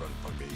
run for me.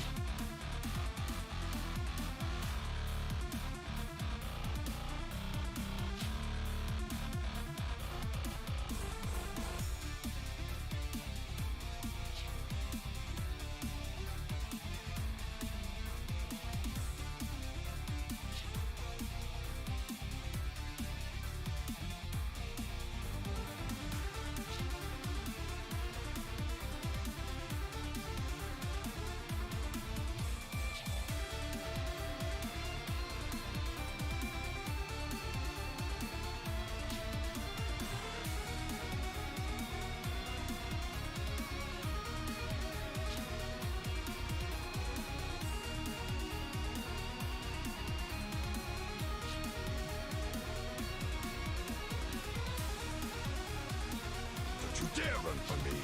You dare run from me!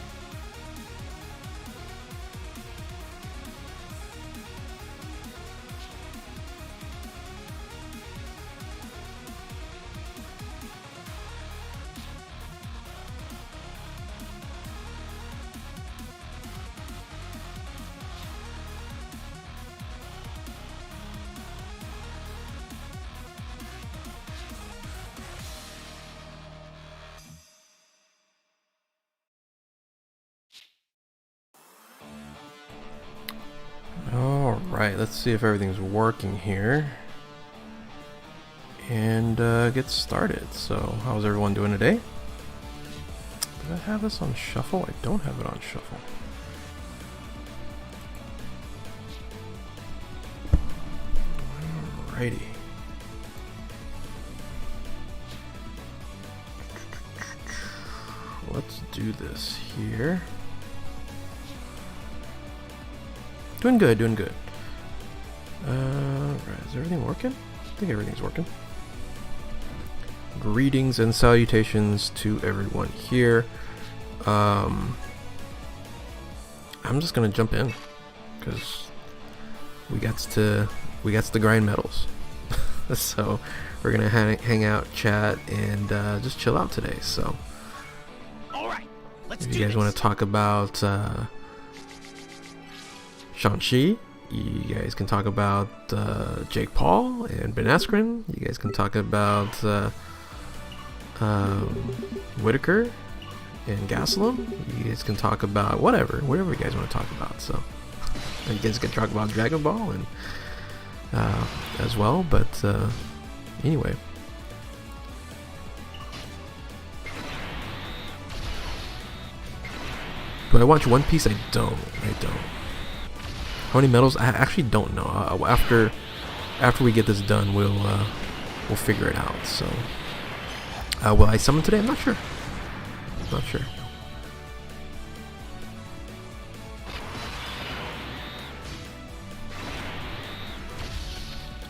Alright, let's see if everything's working here. And get started. So, how's everyone doing today? Did I have this on shuffle? I don't have it on shuffle. Alrighty. Let's do this here. Doing good, doing good. Right, is everything working? I think everything's working. Greetings and salutations to everyone here. I'm just gonna jump in because we got to grind medals. So we're gonna hang out, chat, and just chill out today. So, all right, let's if you guys want to talk about Shang-Chi, you guys can talk about Jake Paul and Ben Askren. You guys can talk about Whitaker and Gaslam. You guys can talk about whatever you guys want to talk about. So you guys can talk about Dragonball and as well. But anyway, do I watch One Piece? I don't. How many medals? I actually don't know. After we get this done, we'll figure it out. So, will I summon today? I'm not sure.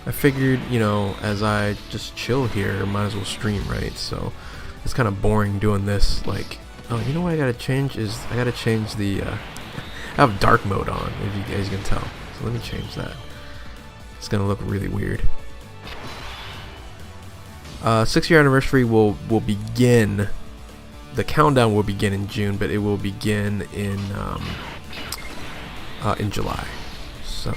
I figured, as I just chill here, might as well stream, right? So, it's kind of boring doing this. Like, oh, you know what I gotta change is I gotta change the. I have dark mode on, if you guys can tell. So let me change that. It's gonna look really weird. 6-year anniversary will begin. The countdown will begin in June, but it will begin in July. So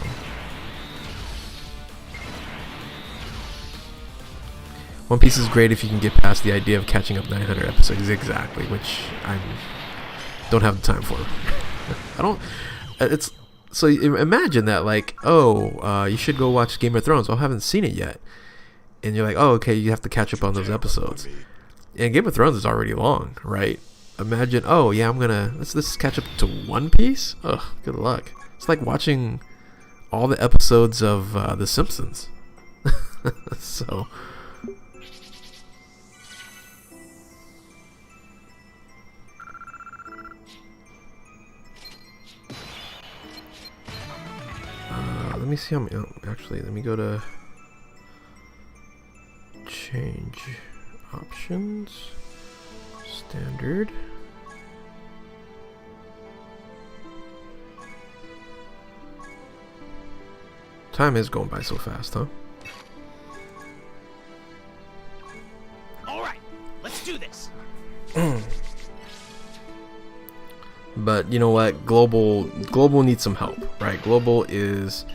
One Piece is great if you can get past the idea of catching up 900 episodes exactly, which I don't have the time for. I don't. It's so imagine that, like, you should go watch Game of Thrones. I haven't seen it yet, and you're like, oh, okay, you have to catch up on those episodes. And Game of Thrones is already long, right? Imagine, oh yeah, let's catch up to One Piece. Ugh, good luck. It's like watching all the episodes of The Simpsons. So. Let me see how many. Oh, actually, let me go to change options, standard. Time is going by so fast, huh? All right, let's do this. But you know what? Global needs some help, right? Global is,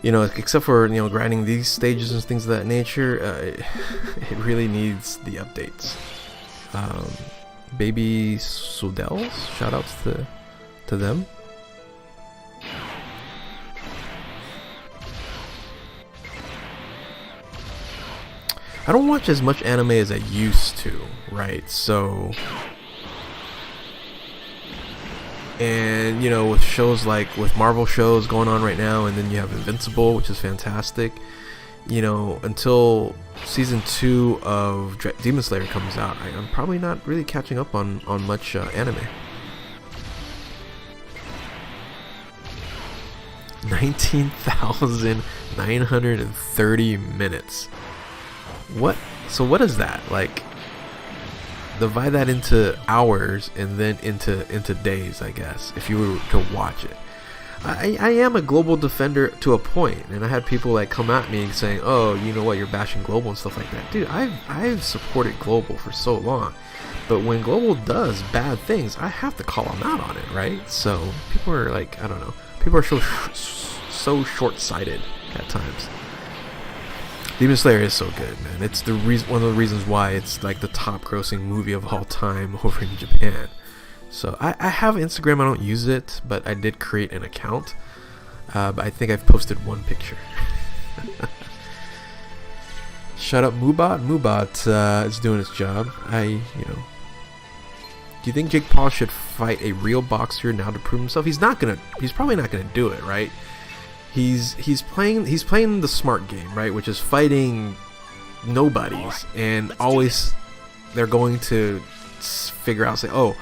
you know, except for, you know, grinding these stages and things of that nature, it really needs the updates. Baby Sudels, shout outs to them. I don't watch as much anime as I used to, right? So, and you know, with shows like with Marvel shows going on right now, and then you have Invincible, which is fantastic. You know, until season 2 of Demon Slayer comes out, I'm probably not really catching up on much anime. 19,930 minutes. What? So what is that? Like, divide that into hours and then into days, I guess, if you were to watch it. I am a global defender to a point, and I had people like come at me saying, "Oh, you know what? You're bashing global and stuff like that." Dude, I've supported global for so long, but when global does bad things, I have to call them out on it, right? So people are like, I don't know, people are so short-sighted at times. Demon Slayer is so good, man. It's the reason, one of the reasons why it's like the top-grossing movie of all time over in Japan. So I have Instagram. I don't use it, but I did create an account. But I think I've posted one picture. Shut up, Mubot. Mubot is doing his job. Do you think Jake Paul should fight a real boxer now to prove himself? He's probably not gonna do it, right? He's playing the smart game, right? Which is fighting nobodies, and always they're going to figure out, say, oh,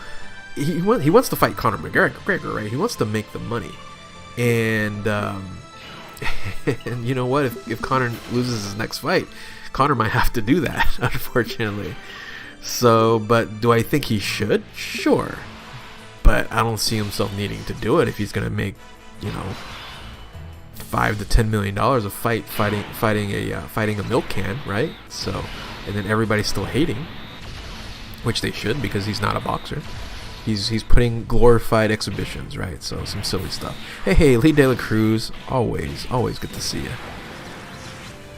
he wants to fight Conor McGregor, right? He wants to make the money, and and you know what? If Conor loses his next fight, Conor might have to do that, unfortunately. So, but do I think he should? Sure, but I don't see himself needing to do it if he's gonna make, you know, $5 to $10 million of fighting a milk can, right? So, and then everybody's still hating, which they should, because he's not a boxer. He's putting glorified exhibitions, right? So some silly stuff. Hey, Lee De La Cruz, always good to see you.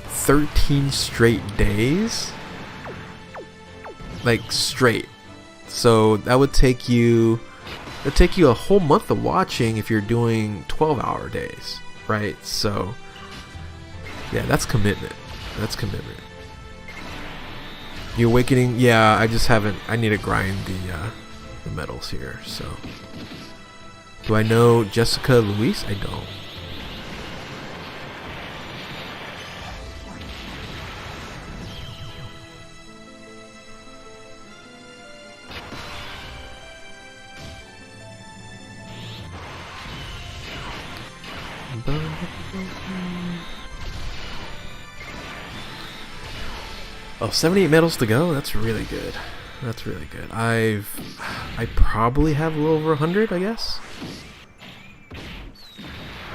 13 straight days, like straight. So that would take you a whole month of watching if you're doing 12-hour days, right? So yeah, that's commitment. The Awakening, yeah, I need to grind the medals here. So do I know Jessica Luis? I don't. Oh, 78 medals to go. That's really good. I probably have a little over 100, I guess.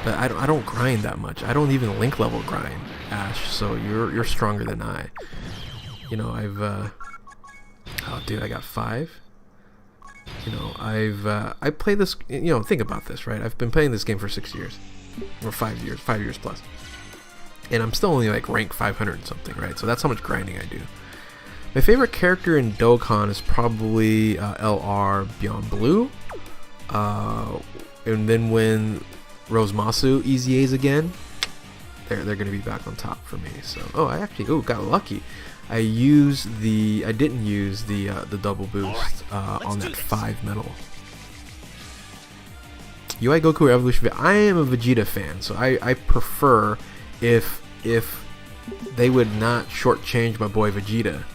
But I don't grind that much. I don't even link level grind, Ash. So you're stronger than I. You know, oh dude, I got 5. You know, I play this. You know, think about this, right? I've been playing this game for 6 years, or 5 years, 5 years plus, and I'm still only like rank 500 and something, right? So that's how much grinding I do. My favorite character in Dokkan is probably LR Beyond Blue. And then when Rosemasu EZAs again, they're going to be back on top for me. So, I got lucky. I didn't use the double boost on that 5 medal. UI Goku or Evolution. I am a Vegeta fan, so I prefer if they would not shortchange my boy Vegeta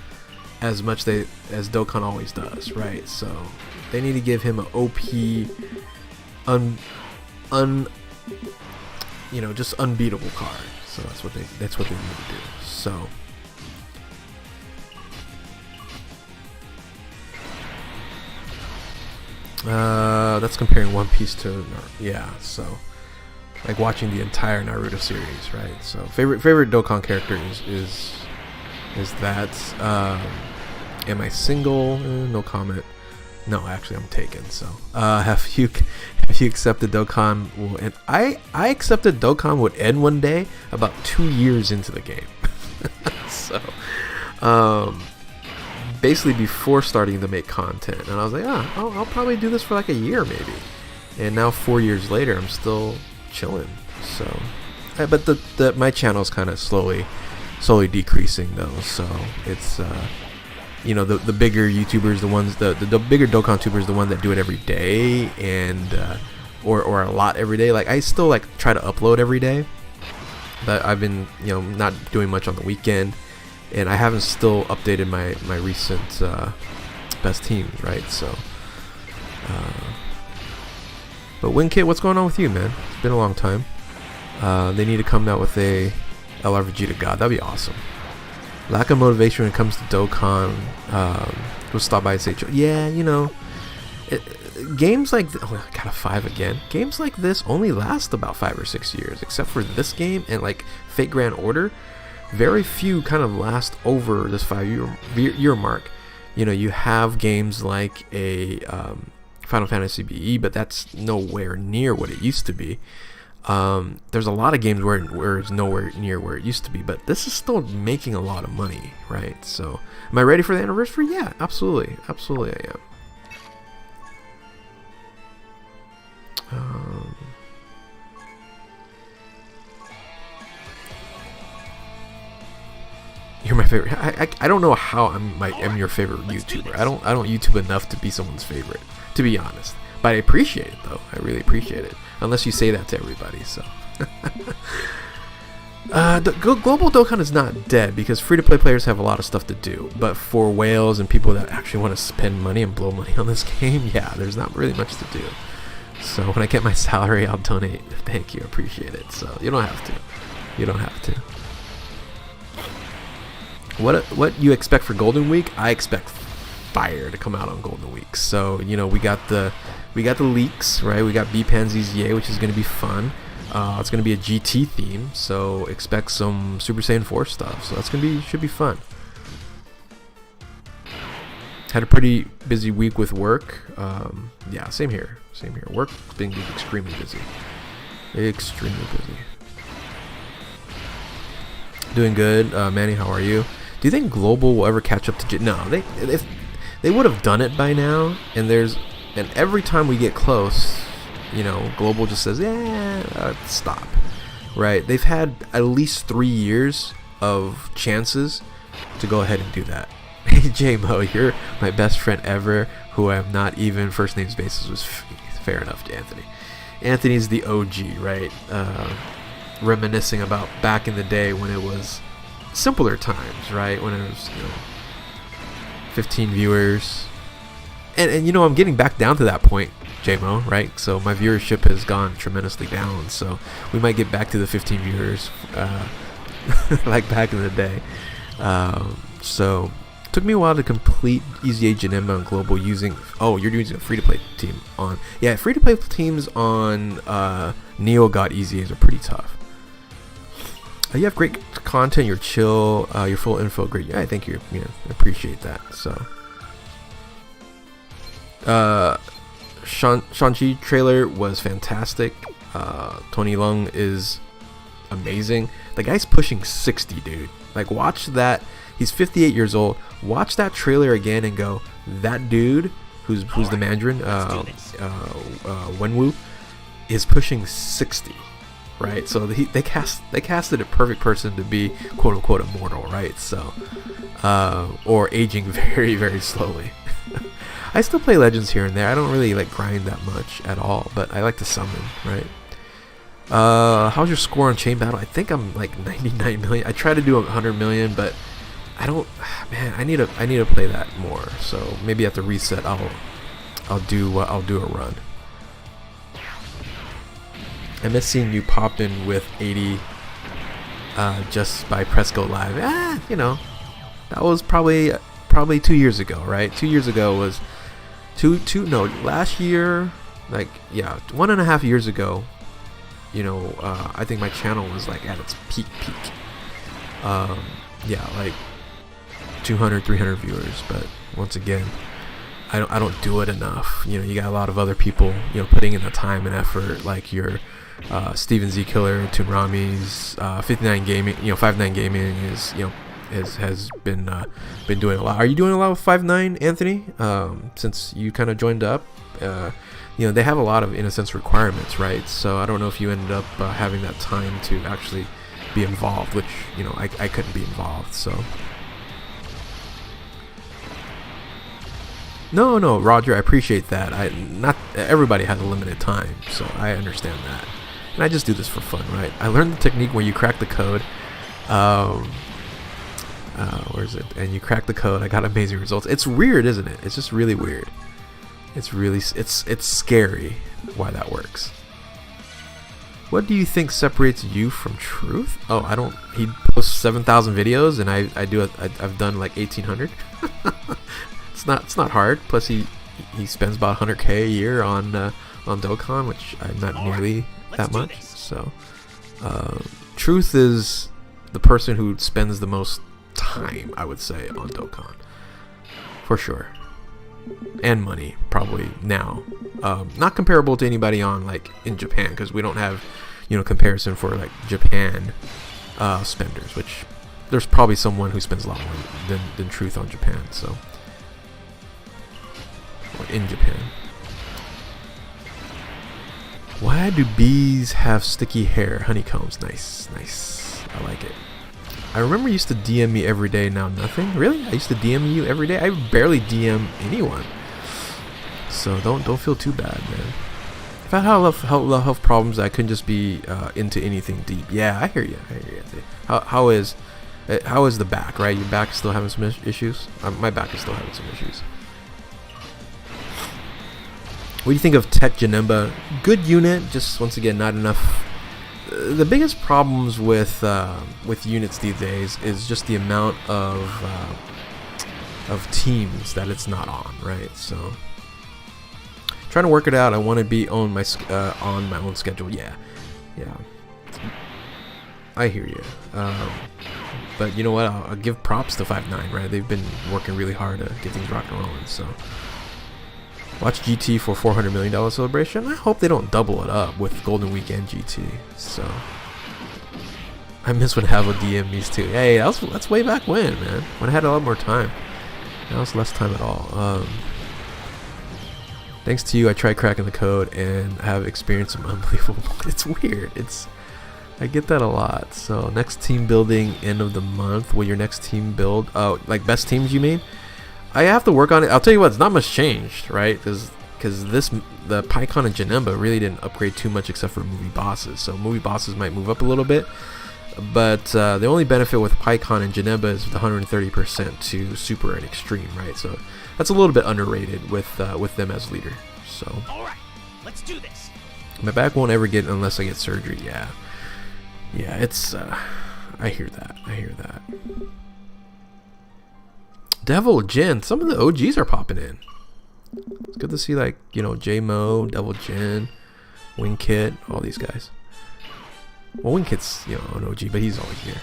as much as Dokkan always does, right? So they need to give him an OP, just unbeatable card. So that's what they need to do. So that's comparing One Piece to so like watching the entire Naruto series, right? So favorite Dokkan character is that. Am I single? No comment. No, actually, I'm taken. So, have you accepted Dokkan will end? I accepted Dokkan would end one day about 2 years into the game. So, basically before starting to make content, and I was like, I'll probably do this for like a year maybe. And now 4 years later, I'm still chilling. So, but my channel is kind of slowly decreasing though. So it's the bigger YouTubers, the ones the bigger Dokkan tubers, the one that do it every day and or a lot every day. Like I still like try to upload every day, but I've been not doing much on the weekend, and I haven't still updated my recent best teams, right? So, but WinKit, what's going on with you, man? It's been a long time. They need to come out with a LR Vegeta God. That'd be awesome. Lack of motivation when it comes to Dokkan. We'll stop by and say, yeah, games like I got a 5 again. Games like this only last about 5 or 6 years, except for this game and like Fate Grand Order. Very few kind of last over this 5-year mark. You have games like a Final Fantasy BE, but that's nowhere near what it used to be. There's a lot of games where it's nowhere near where it used to be, but this is still making a lot of money, right? So, am I ready for the anniversary? Yeah, absolutely I am. You're my favorite. I don't know how I'm your favorite YouTuber. I don't YouTube enough to be someone's favorite, to be honest. But I appreciate it though. I really appreciate it. Unless you say that to everybody. So, Global Dokkan is not dead because free-to-play players have a lot of stuff to do. But for whales and people that actually want to spend money and blow money on this game, yeah, there's not really much to do. So when I get my salary, I'll donate. Thank you, appreciate it. So you don't have to. You don't have to. What you expect for Golden Week? I expect fire to come out on Golden Week. So we got the leaks, right? We got B-Pansy's Yay, which is going to be fun. It's going to be a GT theme, so expect some Super Saiyan 4 stuff. So that's should be fun. Had a pretty busy week with work. Yeah, same here. Work's been extremely busy. Doing good, Manny. How are you? Do you think Global will ever catch up to? No, if they would have done it by now. And every time we get close, Global just says, yeah, stop. Right? They've had at least 3 years of chances to go ahead and do that. Hey, J-Mo, you're my best friend ever, who I'm not even first names basis was fair enough to Anthony. Anthony's the OG, right? Reminiscing about back in the day when it was simpler times, right? When it was 15 viewers, and I'm getting back down to that point, J-Mo, right? So my viewership has gone tremendously down, so we might get back to the 15 viewers like back in the day. So it took me a while to complete Easy Age and Emma on Global using you're using a free-to-play team on free-to-play teams on Neo God Easy A's are pretty tough. You have great content, you're chill, your full info, great. Yeah, thank you. Appreciate that. So, Shang-Chi trailer was fantastic. Tony Leung is amazing. The guy's pushing 60, dude. Like, watch that. He's 58 years old. Watch that trailer again and go, that dude, who's the Mandarin, Wenwu, is pushing 60. Right, so they casted a perfect person to be quote unquote immortal, right? So, or aging very, very slowly. I still play Legends here and there. I don't really like grind that much at all, but I like to summon, right? How's your score on Chain Battle? I think I'm like 99 million. I try to do 100 million, but I don't. Man, I need to play that more. So maybe at the reset, I'll do a run. I miss seeing you pop in with 80 just by press go live. That was probably 2 years ago, right? 2 years ago was last year, 1.5 years ago. I think my channel was like at its peak. 200, 300 viewers. But once again, I don't do it enough. You know, you got a lot of other people, you know, putting in the time and effort, like your Steven Z Killer, Toon Rami's, 59 Gaming, you know, 59 Gaming is, you know, has been doing a lot. Are you doing a lot with 59, Anthony? Since you kind of joined up, you know, they have a lot of, in a sense, requirements, right? So I don't know if you ended up having that time to actually be involved, which, you know, I couldn't be involved, so. No, Roger, I appreciate that. Not everybody has a limited time, so I understand that. And I just do this for fun, right? I learned the technique where you crack the code. Where is it? And you crack the code. I got amazing results. It's weird, isn't it? It's just really weird. It's scary why that works. What do you think separates you from Truth? Oh, I don't. He posts 7,000 videos, and I've done like 1,800. It's not hard. Plus, he spends about 100K a year on Dokkan, which I'm not nearly that much. So, Truth is the person who spends the most time, I would say, on Dokkan, for sure, and money probably now. Not comparable to anybody on like in Japan, because we don't have, you know, comparison for like Japan spenders. Which there's probably someone who spends a lot more than Truth on Japan. So. Or in Japan. Why do bees have sticky hair? Honeycombs. Nice. I like it. I remember you used to DM me every day, now nothing? Really? I used to DM you every day? I barely DM anyone. So don't feel too bad, man. I've had health problems. I couldn't just be into anything deep. Yeah, I hear you. How is the back, right? Your back is still having some issues? My back is still having some issues. What do you think of Tech Janemba? Good unit, just once again not enough. The biggest problems with units these days is just the amount of teams that it's not on, right? So trying to work it out. I want to be on my own schedule. Yeah, I hear you. But you know what? I'll give props to 5-9, right? They've been working really hard to get things rocking and rolling. So. Watch GT for $400 million celebration. I hope they don't double it up with Golden Weekend GT. So I miss when Havo DM these two. Hey, that's way back when, man. When I had a lot more time. Now it's less time at all. Thanks to you, I tried cracking the code and have experienced some unbelievable. It's weird. I get that a lot. So next team building end of the month. Will your next team build? Oh, like best teams you mean? I have to work on it. I'll tell you what, it's not much changed, right? Because the Pycon and Janemba really didn't upgrade too much except for movie bosses. So movie bosses might move up a little bit, but the only benefit with Pycon and Janemba is the 130% to super and extreme, right? So that's a little bit underrated with them as leader. So. All right, let's do this. My back won't ever get unless I get surgery. Yeah, it's. I hear that. Devil Jin, some of the OGs are popping in. It's good to see, like, you know, J-Mo, Devil Jin, Wingkit, all these guys. Well, Wingkit's, you know, an OG, but he's always here.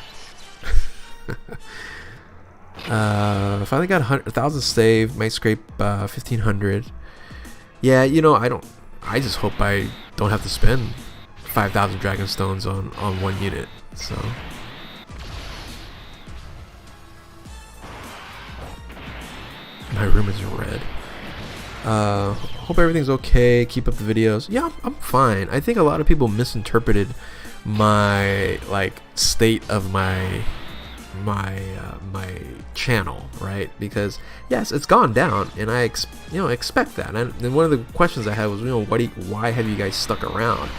Finally got 1,000 save, might scrape 1,500. Yeah, you know, I just hope I don't have to spend 5,000 Dragon Stones on one unit, so. My room is red. Hope everything's okay. Keep up the videos. Yeah, I'm fine. I think a lot of people misinterpreted my like state of my channel, right? Because yes, it's gone down, and I expect that. And one of the questions I had was, you know, why have you guys stuck around?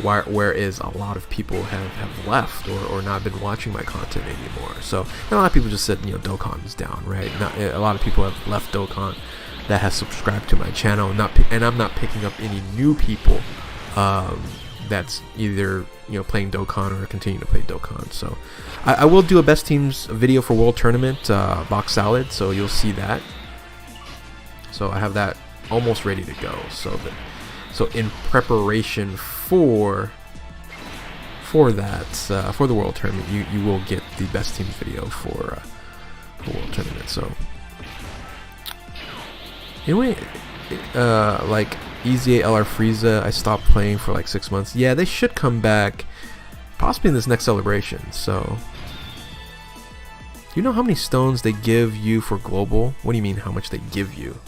Whereas a lot of people have left or not been watching my content anymore. So a lot of people just said, you know, Dokkan is down, right? A lot of people have left Dokkan that has subscribed to my channel, and I'm not picking up any new people that's either, you know, playing Dokkan or continuing to play Dokkan. So I will do a best teams video for World Tournament box salad, so you'll see that. So I have that almost ready to go. So in preparation for that for the World Tournament, you will get the best teams video for World Tournament. So Anyway, like EZA LR Frieza, I stopped playing for like 6 months. Yeah, they should come back possibly in this next celebration. So, do you know how many stones they give you for global? What do you mean how much they give you?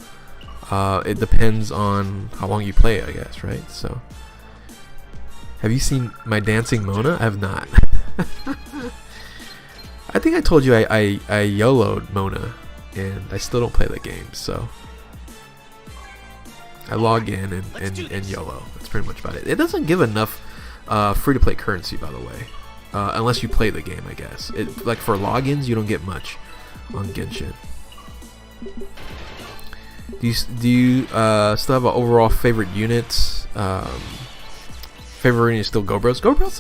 It depends on how long you play, I guess, right? So, have you seen my dancing Mona? I have not. I think I told you I YOLO'd Mona, and I still don't play the game, so I log in and YOLO. That's pretty much about it. It doesn't give enough free-to-play currency, by the way, unless you play the game, I guess. Like for logins, you don't get much on Genshin. Do you still have an overall favorite unit? Favorite unit is still Gobros. Gobros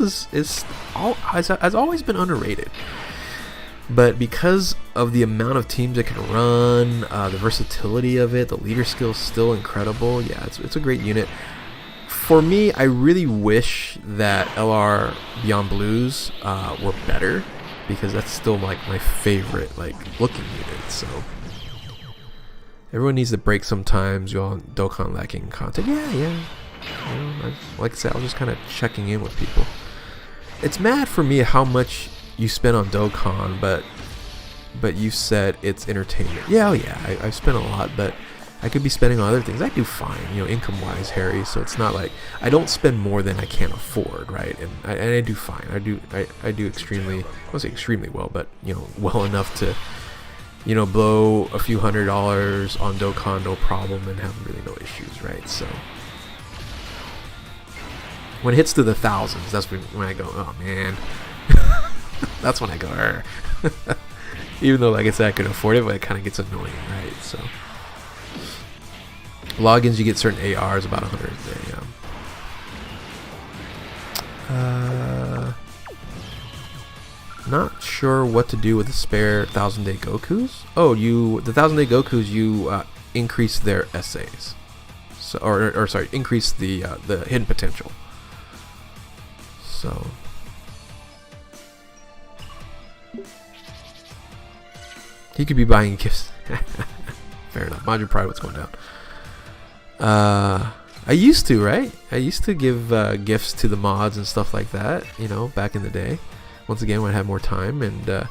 has always been underrated. But because of the amount of teams it can run, the versatility of it, the leader skill is still incredible. Yeah, it's a great unit. For me, I really wish that LR Beyond Blues were better, because that's still like my favorite like looking unit. So everyone needs to break sometimes. You all Dokkan lacking content. Yeah. You know, like I said, I was just kind of checking in with people. It's mad for me how much you spend on Dokkan, but you said it's entertainment. Yeah, I've spent a lot, but I could be spending on other things. I do fine, you know, income-wise, Harry. So it's not like I don't spend more than I can afford, right? And I do fine. I do extremely, I won't say extremely well, but you know, well enough to, you know, blow a few $100s on Dokkan, no problem, and have really no issues, right? So when it hits to the thousands, that's when I go, oh man. That's when I go, even though, like I said, I could afford it, but it kind of gets annoying, right? So, logins, you get certain ARs, about 100 a day. Not sure what to do with the spare 1000-day Gokus. Oh, the 1000-day Gokus, you increase their essays, so or sorry, increase the hidden potential. So. He could be buying gifts. Fair enough. Mind your pride, what's going down? I used to, right? I used to give gifts to the mods and stuff like that, you know, back in the day. Once again, when I had more time, and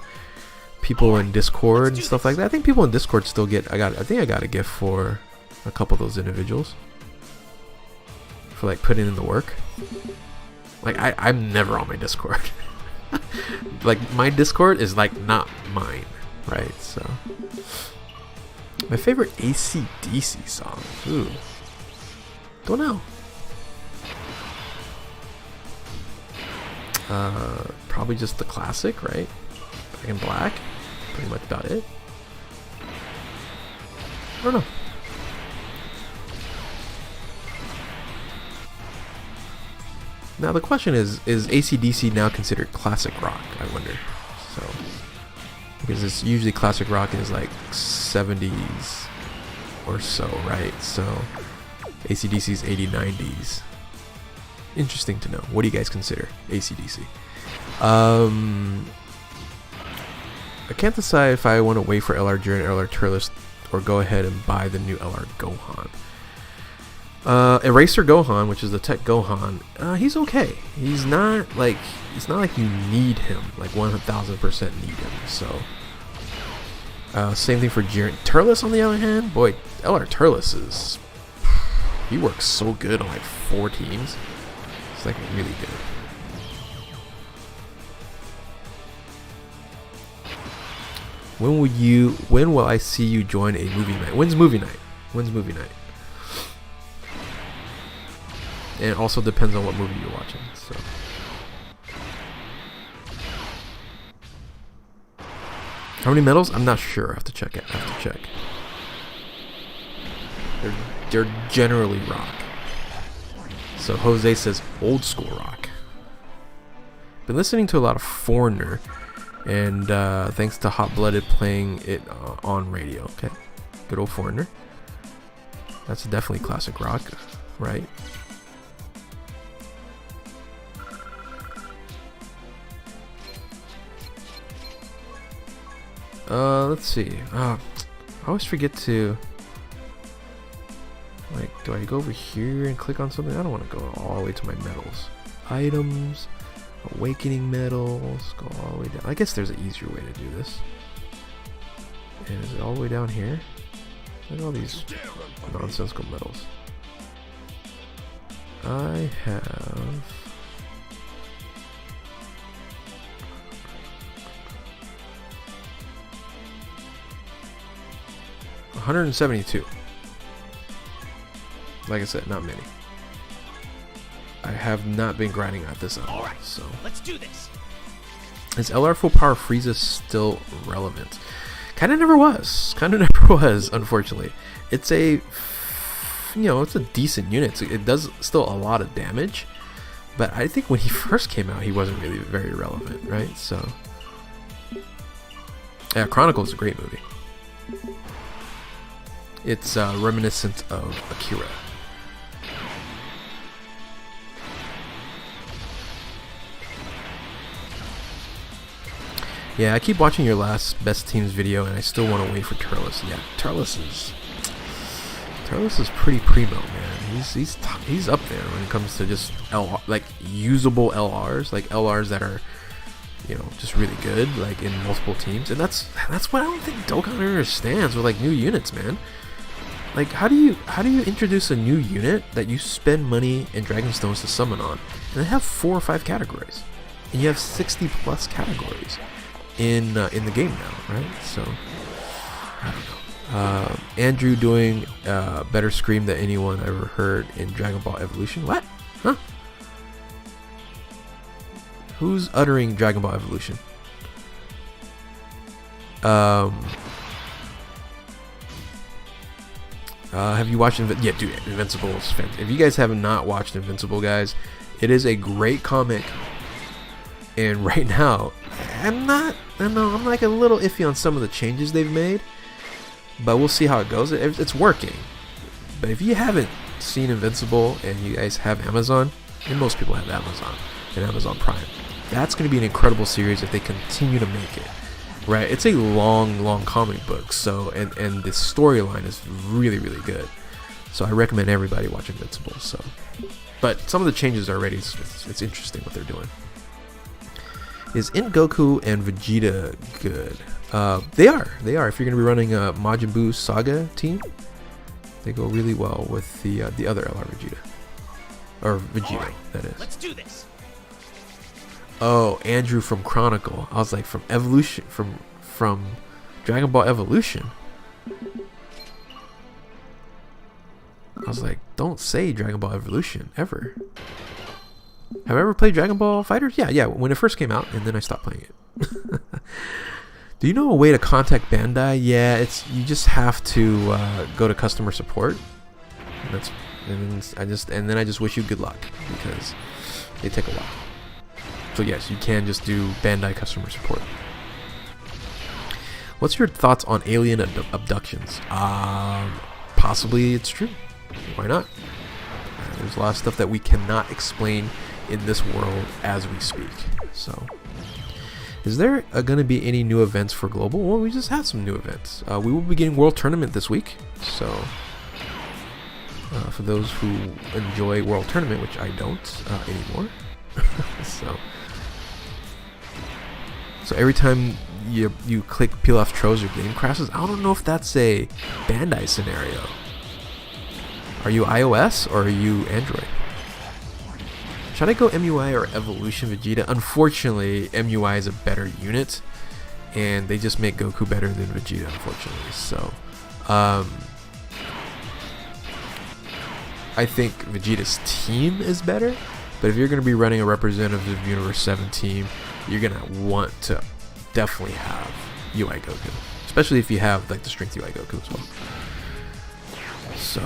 people in Discord and stuff like that. I think people in Discord still get. I think I got a gift for a couple of those individuals for like putting in the work. Like I'm never on my Discord. Like my Discord is like not mine. Right, so my favorite AC/DC song. Ooh, don't know. Probably just the classic, right? Back in Black. Pretty much about it. I don't know. Now the question is AC/DC now considered classic rock? I wonder. So. Because it's usually classic rock is like 70s or so, right? So AC/DC's 80s, 90s. Interesting to know. What do you guys consider AC/DC? I can't decide if I want to wait for LR Jiren, LR Turles, or go ahead and buy the new LR Gohan. Eraser Gohan, which is the Tech Gohan, he's okay. He's not like you need him, like 1000% need him. So, same thing for Jiren. Turles, on the other hand, boy, LR Turles he works so good on like 4 teams. It's like really good. When will I see you join a movie night? When's movie night? And it also depends on what movie you're watching. So, how many medals? I'm not sure. I have to check it. They're generally rock. So Jose says old school rock. Been listening to a lot of Foreigner, and thanks to Hot Blooded playing it on radio. Okay, good old Foreigner. That's definitely classic rock, right? Let's see. I always forget to do I go over here and click on something? I don't want to go all the way to my medals. Items, awakening medals, go all the way down. I guess there's an easier way to do this. And is it all the way down here? Look at all these nonsensical medals. I have 172. Like I said, not many. I have not been grinding at this at all. Alright, So let's do this. is LR full power Frieza still relevant? Kind of never was. Kind of never was, unfortunately. It's a, it's a decent unit. It does still a lot of damage, but I think when he first came out, he wasn't really very relevant, right? So, yeah, Chronicle is a great movie. It's reminiscent of Akira. Yeah, I keep watching your last best teams video, and I still want to wait for Turles. Yeah, Turles is pretty primo, man. He's up there when it comes to just like usable LRs, like LRs that are, just really good, like in multiple teams. And that's what I don't think Dokkan understands with like new units, man. Like, how do you introduce a new unit that you spend money and Dragon Stones to summon on, and they have 4 or 5 categories, and you have 60 plus categories in the game now, right? So I don't know. Andrew doing better scream than anyone I ever heard in Dragon Ball Evolution. What? Huh? Who's uttering Dragon Ball Evolution? Have you watched yeah, dude, Invincible is fantastic. If you guys have not watched Invincible, guys, it is a great comic. And right now, I'm like a little iffy on some of the changes they've made, but we'll see how it goes. It's working. But if you haven't seen Invincible and you guys have Amazon, and most people have Amazon and Amazon Prime, that's going to be an incredible series if they continue to make it. Right, it's a long comic book, so and the storyline is really good. So I recommend everybody watch Invincible. So, but some of the changes already, it's interesting what they're doing. Is Int Goku and Vegeta good? They are. If you're gonna be running a Majin Buu Saga team, they go really well with the other LR Vegeta, or Vegeta, right, that is. Let's do this. Oh, Andrew from Chronicle. I was like, from Evolution, from Dragon Ball Evolution. I was like, don't say Dragon Ball Evolution ever. Have I ever played Dragon Ball Fighters? Yeah, when it first came out, and then I stopped playing it. Do you know a way to contact Bandai? Yeah, you just have to go to customer support. And then I just wish you good luck, because they take a while. So yes, you can just do Bandai customer support. What's your thoughts on alien abductions? Possibly it's true. Why not? There's a lot of stuff that we cannot explain in this world as we speak. So, is there going to be any new events for Global? Well, we just had some new events. We will be getting World Tournament this week. So, for those who enjoy World Tournament, which I don't anymore. So every time you click peel off Tros, your game crashes. I don't know if that's a Bandai scenario. Are you iOS or are you Android? Should I go MUI or Evolution Vegeta? Unfortunately, MUI is a better unit, and they just make Goku better than Vegeta, unfortunately. So, I think Vegeta's team is better, but if you're going to be running a representative Universe 7 team, you're going to want to definitely have UI Goku, especially if you have like the Strength UI Goku as well. So,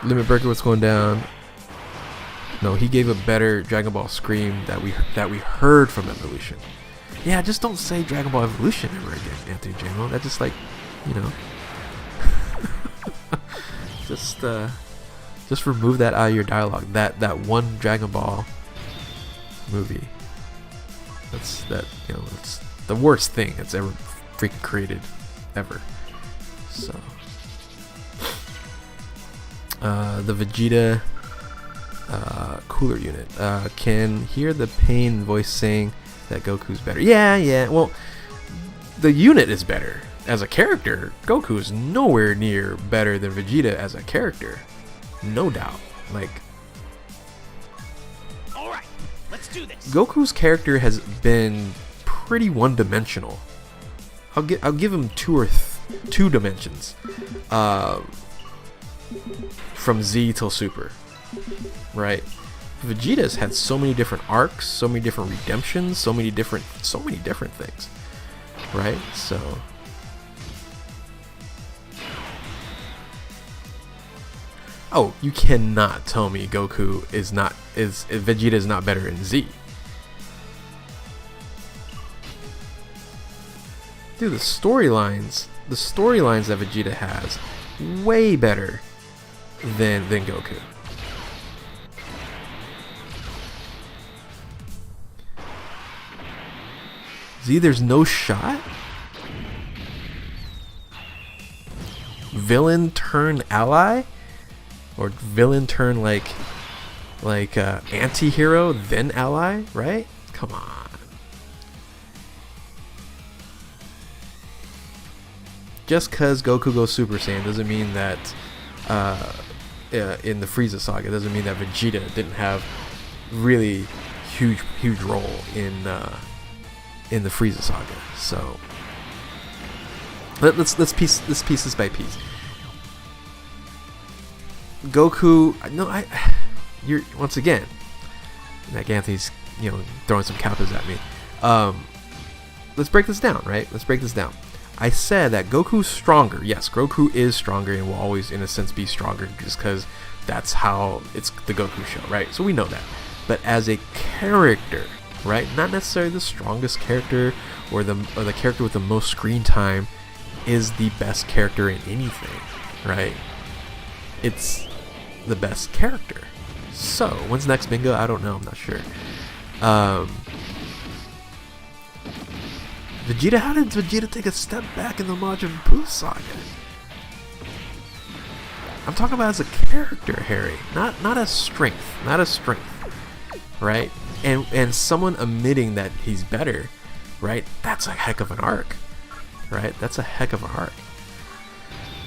Limit Breaker, what's going down? No, he gave a better Dragon Ball scream that we heard from Evolution. Yeah, just don't say Dragon Ball Evolution ever again, Anthony J-Mo. That's just like, just remove that out of your dialogue. That one Dragon Ball movie. It's the worst thing that's ever freaking created ever. So the Vegeta cooler unit can hear the pain voice saying that Goku's better. Yeah. Well, the unit is better. As a character, Goku is nowhere near better than Vegeta as a character. No doubt. Like, Alright, let's do this. Goku's character has been pretty one-dimensional. I'll give him two dimensions. From Z till Super. Right? Vegeta's had so many different arcs, so many different redemptions, so many different things. Right? So oh, you cannot tell me Vegeta is not better in Z. Dude, the storylines that Vegeta has, way better than Goku. Z, there's no shot? Villain turn ally? Or villain turn like anti-hero, then ally, right? Come on. Just cause Goku goes Super Saiyan doesn't mean that in the Frieza saga doesn't mean that Vegeta didn't have really huge role in the Frieza saga. So let's piece this by piece. Goku, no, you're once again, Mac Anthony's throwing some kappas at me. Let's break this down, right? Let's break this down. I said that Goku's stronger. Yes, Goku is stronger and will always, in a sense, be stronger just because that's how it's the Goku show, right? So we know that. But as a character, right? Not necessarily the strongest character or the character with the most screen time is the best character in anything, right? It's the best character. So, when's next bingo? I don't know. I'm not sure. Vegeta, how did Vegeta take a step back in the Majin Buu saga? I'm talking about as a character, Harry, not as strength, right? And someone admitting that he's better, right? That's a heck of an arc, right? That's a heck of an arc.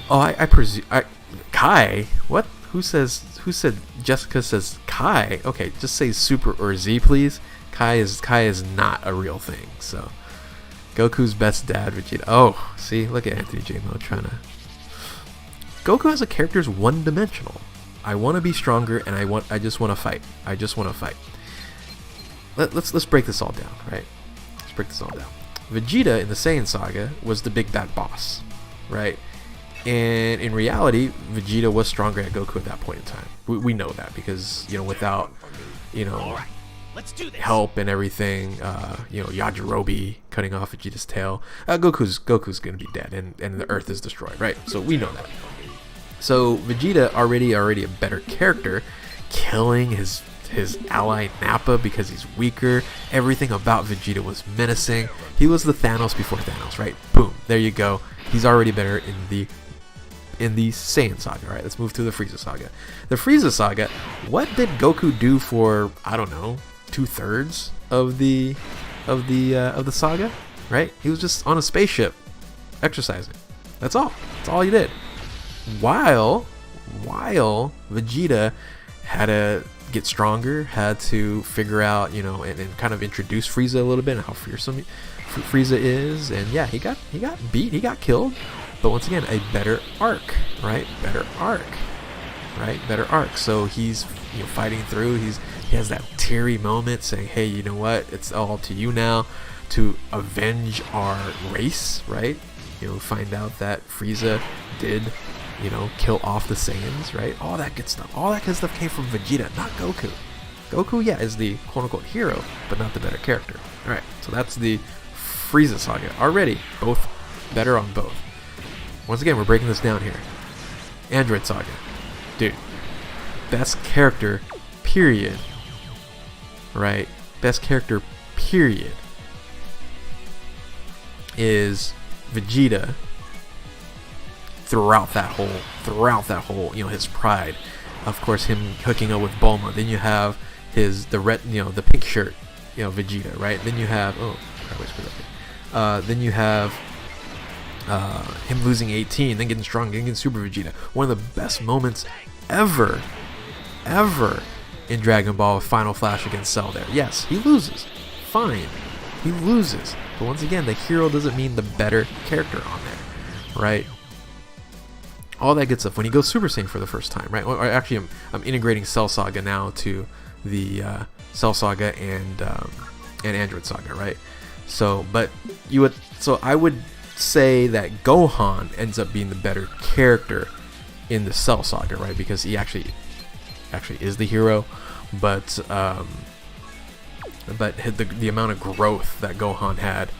Oh, I presume Kai. What? Who said? Jessica says Kai. Okay, just say Super or Z, please. Kai is not a real thing. So, Goku's best dad, Vegeta. Oh, see, look at Anthony J. Mo trying to. Goku as a character is one-dimensional. I want to be stronger, and I just want to fight. Let's break this all down, right? Let's break this all down. Vegeta in the Saiyan saga was the big bad boss, right? And in reality, Vegeta was stronger than Goku at that point in time. We know that because without Alright, let's do this. help and everything, Yajirobe cutting off Vegeta's tail, Goku's gonna be dead and the Earth is destroyed, right? So we know that. So Vegeta already a better character, killing his ally Nappa because he's weaker. Everything about Vegeta was menacing. He was the Thanos before Thanos, right? Boom, there you go. He's already better in the Saiyan saga, right? Let's move to the Frieza saga. The Frieza saga, what did Goku do for, I don't know, 2/3 of the saga, right? He was just on a spaceship exercising. That's all he did. While Vegeta had to get stronger, had to figure out, and kind of introduce Frieza a little bit and how fearsome Frieza is, and yeah, he got beat, he got killed, but once again, a better arc, right? Better arc. So he's fighting through. He has that teary moment saying, "Hey, you know what? It's all up to you now to avenge our race," right? Find out that Frieza did, kill off the Saiyans, right? All that good stuff. All that good stuff came from Vegeta, not Goku. Goku, yeah, is the quote-unquote hero, but not the better character. All right, so that's the Frieza saga. Already, both better on both. Once again, we're breaking this down here. Android saga. Dude, best character, period. Right? Best character, period, is Vegeta throughout that whole, his pride. Of course, him hooking up with Bulma. Then you have the pink shirt, Vegeta, right? Then you have then you have him losing 18, then getting strong, then getting Super Vegeta. One of the best moments ever in Dragon Ball with Final Flash against Cell there. Yes, he loses. Fine. He loses. But once again, the hero doesn't mean the better character on there, right? All that good stuff. When he goes Super Saiyan for the first time, right? Or actually, I'm integrating Cell Saga now to the Cell Saga and Android Saga, right? So I would say that Gohan ends up being the better character in the Cell Saga, right? Because he actually is the hero, but the amount of growth that Gohan had,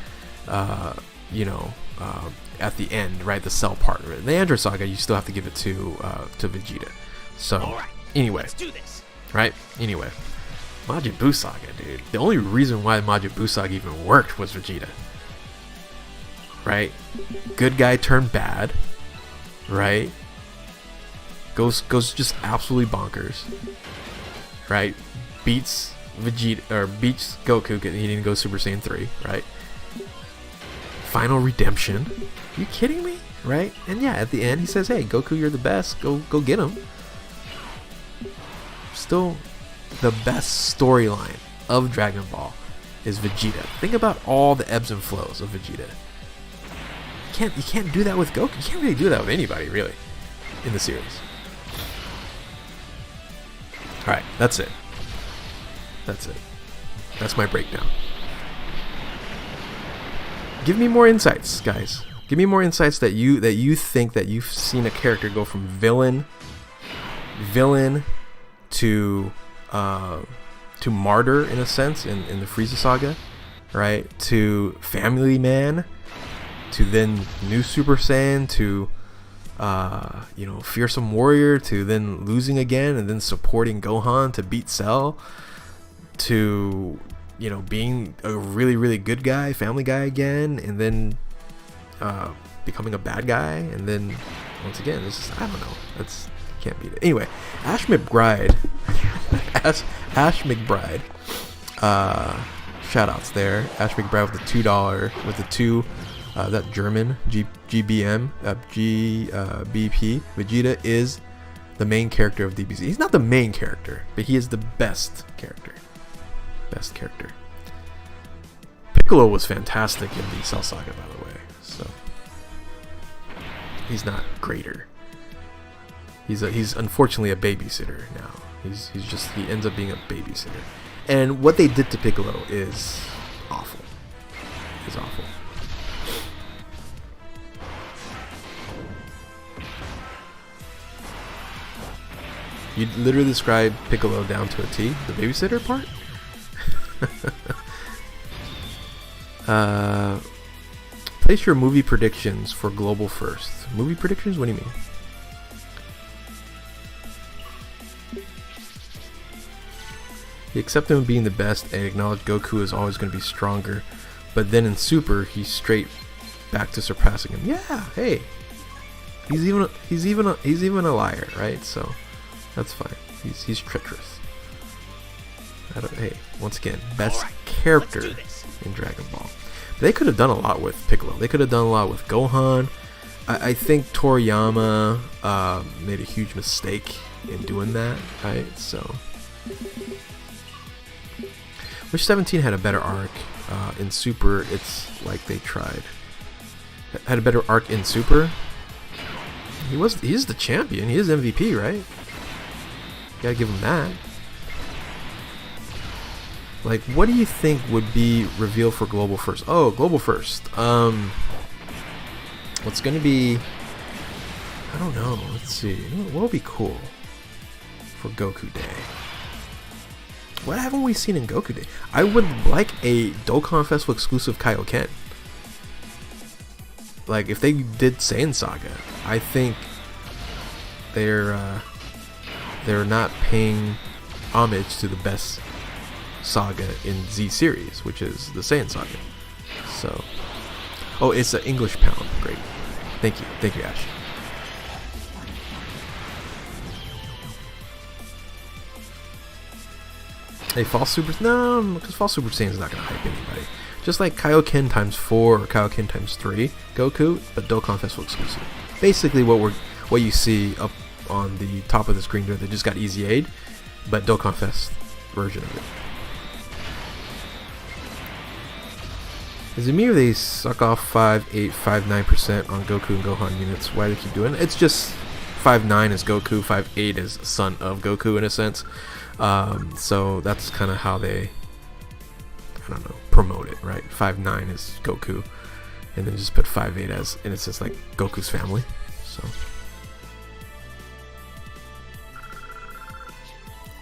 at the end, right? The Cell part. The Android Saga, you still have to give it to Vegeta. So anyway, let's do this. Right? Anyway, Majin Buu Saga, dude. The only reason why Majin Buu Saga even worked was Vegeta. Right? Good guy turned bad. Right? Goes just absolutely bonkers. Right? Beats Vegeta, or beats Goku. He didn't go Super Saiyan 3. Right? Final redemption. Are you kidding me? Right? And yeah, at the end he says, "Hey, Goku, you're the best. Go get him." Still, the best storyline of Dragon Ball is Vegeta. Think about all the ebbs and flows of Vegeta. You can't do that with Goku. You can't really do that with anybody, really, in the series. All right, that's it. That's my breakdown. Give me more insights, guys. Give me more insights that you think that you've seen a character go from villain to martyr, in a sense, in the Frieza Saga, right? To family man, to then new Super Saiyan, to fearsome warrior, to then losing again and then supporting Gohan to beat Cell, to being a really, really good guy, family guy again, and then becoming a bad guy, and then once again, it's just, I don't know. Can't beat it. Anyway, Ash McBride. Ash McBride. Shout outs there. Ash McBride with the $2, with the 2, that German GBP. Vegeta is the main character of DBZ. He's not the main character, but he is the best character. Piccolo was fantastic in the Cell Saga, by the way. So he's not greater. He's unfortunately a babysitter now. He ends up being a babysitter. And what they did to Piccolo is awful. You literally described Piccolo down to a T, the babysitter part? Place your movie predictions for Global First. Movie predictions? What do you mean? He accepted him being the best and acknowledged Goku is always going to be stronger, but then in Super he's straight back to surpassing him. Yeah, hey, he's even a liar, right? So that's fine. He's treacherous. Hey, once again, best character in Dragon Ball. They could have done a lot with Piccolo. They could have done a lot with Gohan. I think Toriyama made a huge mistake in doing that, right? So. Wish 17 had a better arc. In Super, it's like they tried. Had a better arc in Super. He's the champion. He is MVP, right? Gotta give him that. Like, what do you think would be revealed for Global First? Oh, Global First. What's gonna be? I don't know. Let's see. What would be cool for Goku Day? What haven't we seen in Goku Day? I would like a Dokkan Festival exclusive Kaioken. Like, if they did Saiyan Saga, I think they're not paying homage to the best saga in Z series, which is the Saiyan Saga. So, oh, it's an English pound. Great. Thank you, Ash. A false Super... No, because false Super Saiyan is not going to hype anybody. Just like Kaioken times 4 or Kaioken times 3 Goku, but Dokkan Festival exclusive. Basically what you see up on the top of the screen there, they just got Easy Aid, but Dokkan Fest version of it. Is it me or they suck off 5, 8, 5, 9% on Goku and Gohan units? Why do they keep doing it? It's just 5, 9 is Goku, 5, 8 is son of Goku in a sense. So that's kind of how they, I don't know, promote it, right? 5, 9 is Goku, and then just put 5, 8 as, and it's just like Goku's family. So,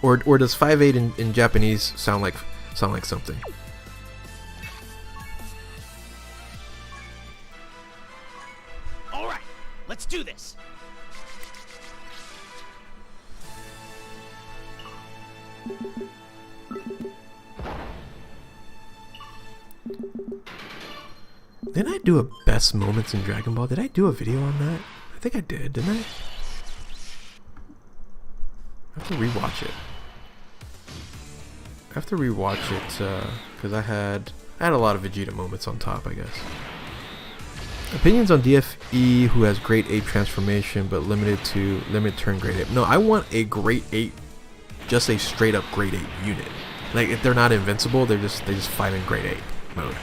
or does 5, 8 in Japanese sound like something? All right, let's do this. Didn't I do a best moments in Dragon Ball? Did I do a video on that? I think I did, didn't I? I have to rewatch it. I have to rewatch it because I had a lot of Vegeta moments on top, I guess. Opinions on DFE who has Great Ape transformation but limited turn Great Ape. No, I want a Great Ape, just a straight up Great Ape unit. Like if they're not invincible, they just fight in Great Ape mode.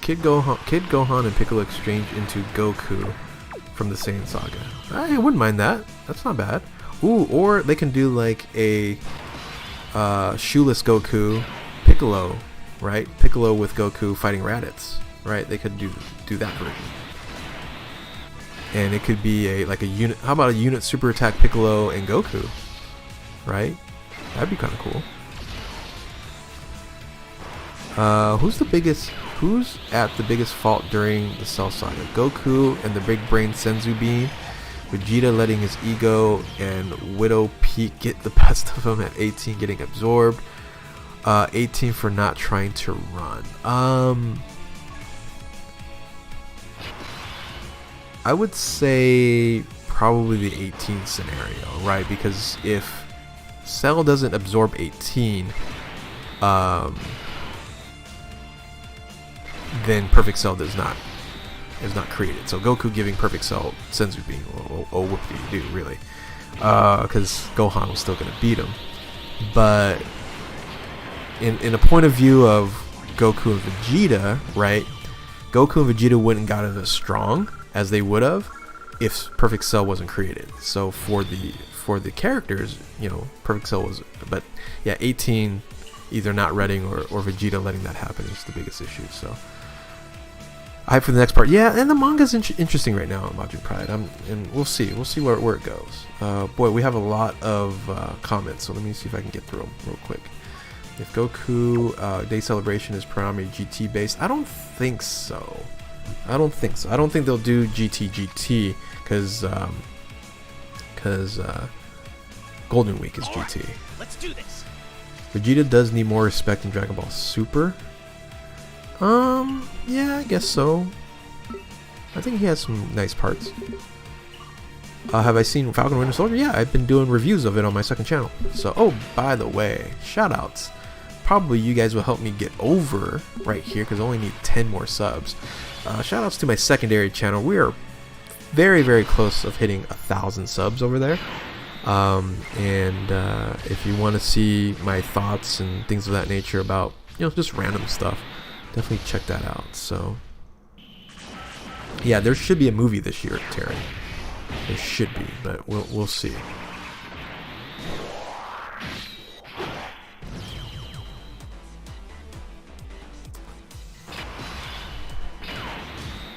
Kid Gohan and Piccolo exchange into Goku from the Saiyan Saga. I wouldn't mind that. That's not bad. Ooh, or they can do like a shoeless Goku, Piccolo, right? Piccolo with Goku fighting Raditz, right? They could do that version. And it could be a unit. How about a unit super attack Piccolo and Goku, right? That'd be kind of cool. Who's at the biggest fault during the Cell Saga? Goku and the big brain Senzu Bean, Vegeta letting his ego and Widow Peak get the best of him at 18 getting absorbed, 18 for not trying to run. I would say probably the 18 scenario, right? Because if Cell doesn't absorb 18, then Perfect Cell is not created. So Goku giving Perfect Cell Senzu Bean, oh whoop-de-doo, really, because Gohan was still going to beat him. But in a point of view of Goku and Vegeta, right? Goku and Vegeta wouldn't gotten as strong as they would have if Perfect Cell wasn't created. So for the characters, you know, Perfect Cell was, but yeah, 18 either not reading or Vegeta letting that happen is the biggest issue. So I hype for the next part. Yeah, and the manga's interesting right now on Majin Pride. And we'll see where it goes. Boy, we have a lot of comments, so let me see if I can get through them real quick. If Goku Day Celebration is predominantly GT based, I don't think so. I don't think they'll do GT because Golden Week is GT. Right, let's do this. Vegeta does need more respect in Dragon Ball Super. Yeah, I guess so. I think he has some nice parts. Have I seen Falcon Winter Soldier? Yeah, I've been doing reviews of it on my second channel. So, oh, by the way, shoutouts. Probably you guys will help me get over right here because I only need 10 more subs. Shoutouts to my secondary channel. We are very, very close of hitting 1,000 subs over there. If you want to see my thoughts and things of that nature about, you know, just random stuff, definitely check that out. So, yeah, there should be a movie this year, Terry. There should be, but we'll see.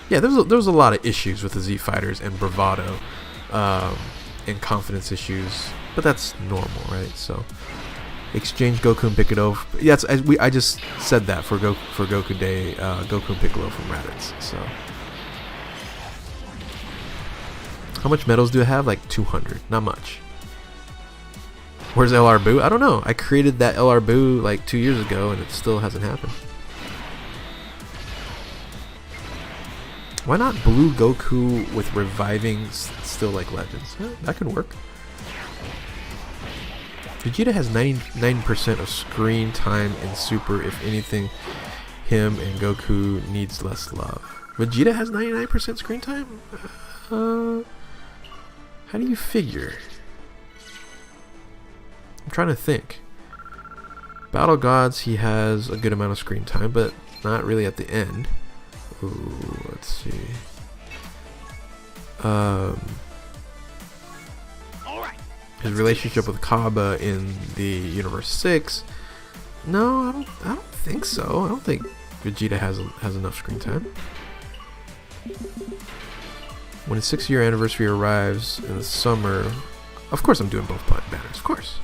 Yeah, there's a lot of issues with the Z Fighters and bravado, and confidence issues, but that's normal, right? So, exchange Goku and Piccolo. Yeah, I just said that for Goku Day, Goku and Piccolo from Raditz. So, how much medals do I have? Like 200. Not much. Where's LR Boo? I don't know. I created that LR Boo like 2 years ago, and it still hasn't happened. Why not Blue Goku with reviving still like legends? Yeah, that could work. Vegeta has 99% of screen time in Super. If anything, him and Goku needs less love. Vegeta has 99% screen time? How do you figure? I'm trying to think. Battle Gods, he has a good amount of screen time, but not really at the end. Ooh, let's see. His relationship with Kaba in the Universe 6. No, I don't think so. I don't think Vegeta has enough screen time. When his 6-year anniversary arrives in the summer, of course I'm doing both banners. Of course.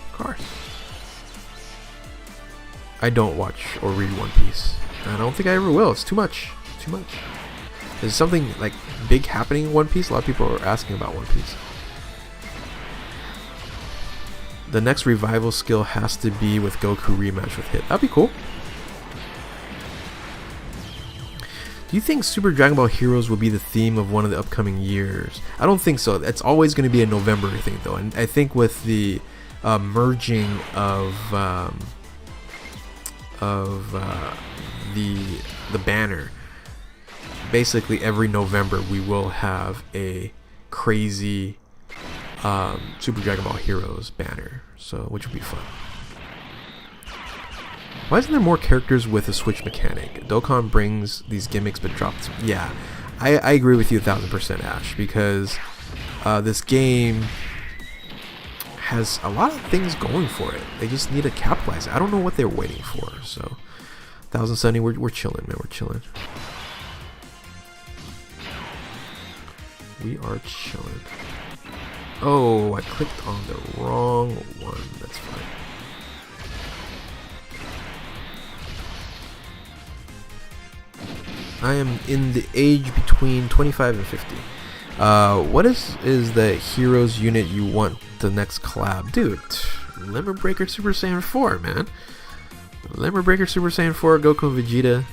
I don't watch or read One Piece. I don't think I ever will. It's too much. There's something like big happening in One Piece. A lot of people are asking about One Piece. The next revival skill has to be with Goku rematch with Hit. That'd be cool. Do you think Super Dragon Ball Heroes will be the theme of one of the upcoming years? I don't think so. It's always going to be a November thing, though. And I think with the merging of the banner, basically every November we will have a crazy Super Dragon Ball Heroes banner, so which would be fun. Why isn't there more characters with a switch mechanic? Dokkan brings these gimmicks but drops. Yeah, I agree with you 1000%, Ash, because this game has a lot of things going for it. They just need to capitalize. I don't know what they're waiting for. So 1070, we're chilling, man. We're chilling. We are chilling. Oh, I clicked on the wrong one. That's fine. I am in the age between 25 and 50. What is the heroes unit you want the next collab? Dude, Lemon Breaker Super Saiyan 4, man. Lemon Breaker Super Saiyan 4, Goku and Vegeta.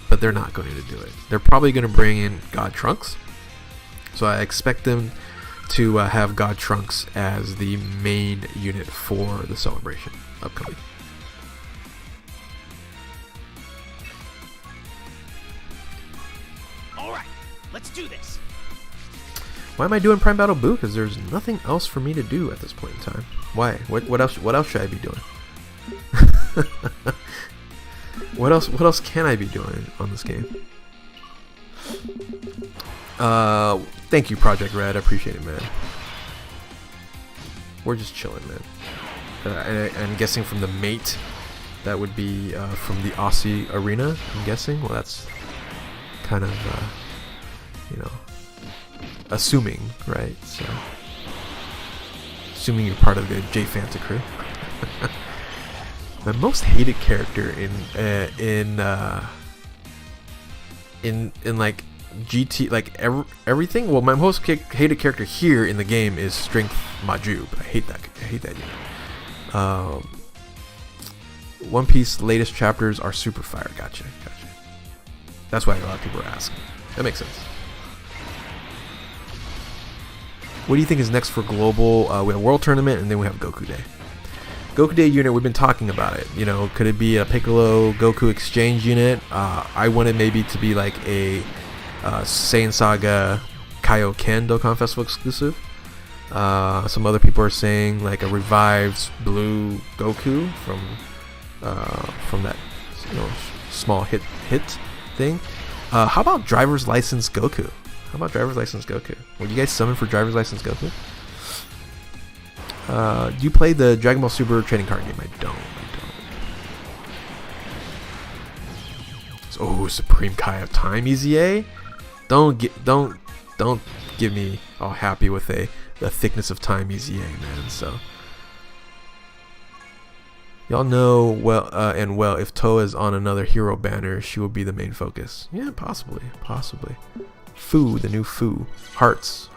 But they're not going to do it. They're probably going to bring in God Trunks. So I expect them to have God Trunks as the main unit for the celebration upcoming. Alright, let's do this. Why am I doing Prime Battle Boo? Because there's nothing else for me to do at this point in time. Why? What else should I be doing? What else can I be doing on this game? Thank you, Project Red. I appreciate it, man. We're just chilling, man. And I'm guessing from the mate, that would be from the Aussie Arena. I'm guessing. Well, that's kind of, assuming, right? So, assuming you're part of the J Fanta crew. My most hated character in like GT, like everything. Well, my most hated character here in the game is Strength Majub. I hate that unit. One Piece latest chapters are super fire. Gotcha. That's why a lot of people are asking. That makes sense. What do you think is next for global? We have World Tournament, and then we have Goku Day. Goku Day unit, we've been talking about it. Could it be a Piccolo Goku exchange unit? I want it maybe to be like a Saiyan Saga Kaioken Dokkan Festival exclusive. Some other people are saying like a revived blue Goku from that small hit thing. How about Driver's License Goku? Would you guys summon for Driver's License Goku? Do you play the Dragon Ball Super trading card game? I don't. Oh, Supreme Kai of Time EZA. Don't give me all happy with the thickness of time EZA, man. So y'all know well if Toa is on another hero banner, she will be the main focus. Yeah, possibly. Fu, the new Fu. Hearts.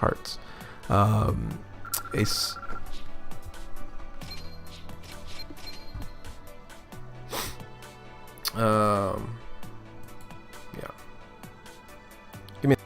Ace. Yeah. Give me.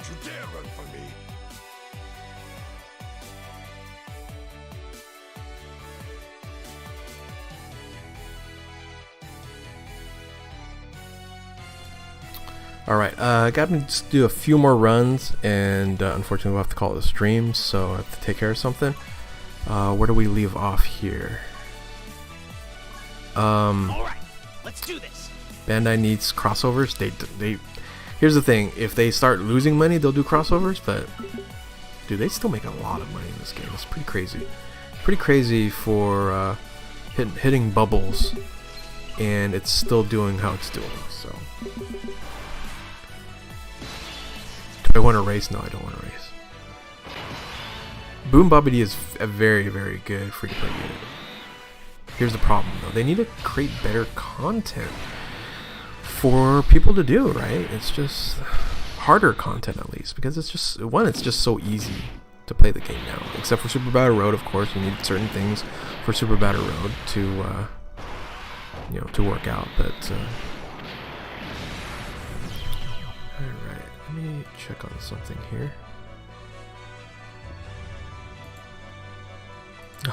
Don't you dare run from me. Alright, got to just do a few more runs, and unfortunately we'll have to call it a stream, so I have to take care of something. Where do we leave off here? Alright, let's do this. Bandai needs crossovers. They here's the thing, if they start losing money, they'll do crossovers, but dude, they still make a lot of money in this game. It's pretty crazy. Pretty crazy for hitting bubbles, and it's still doing how it's doing, so. Do I want to race? No, I don't want to race. Boom Bobbity is a very, very good free-to-play game. Here's the problem, though. They need to create better content for people to do, right? It's just harder content, at least, because it's just, one, it's just so easy to play the game now. Except for Super Battle Road, of course, you need certain things for Super Battle Road to, you know, to work out, but, alright, let me check on something here.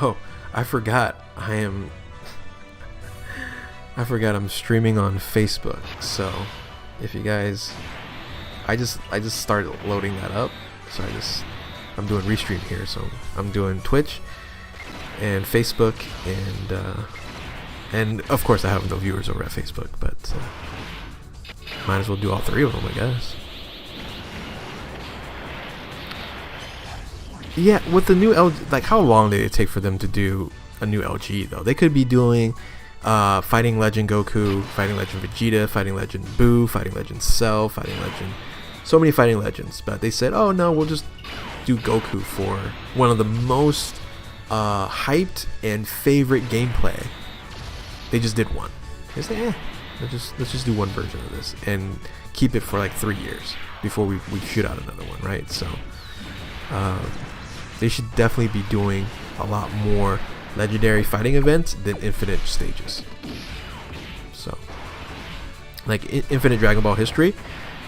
Oh, I forgot I'm streaming on Facebook, so if you guys, I just started loading that up, so I'm doing restream here, so I'm doing Twitch and Facebook, and of course I have no viewers over at Facebook, but might as well do all three of them, I guess. Yeah, with the new LG, like, how long did it take for them to do a new LG, though? They could be doing Fighting Legend Goku, Fighting Legend Vegeta, Fighting Legend Boo, Fighting Legend Cell, Fighting Legend... So many Fighting Legends, but they said, oh no, we'll just do Goku for one of the most hyped and favorite gameplay. They just did one. They said, let's just do one version of this and keep it for like 3 years before we shoot out another one, right? So... they should definitely be doing a lot more legendary fighting events than infinite stages. So, like Infinite Dragon Ball History,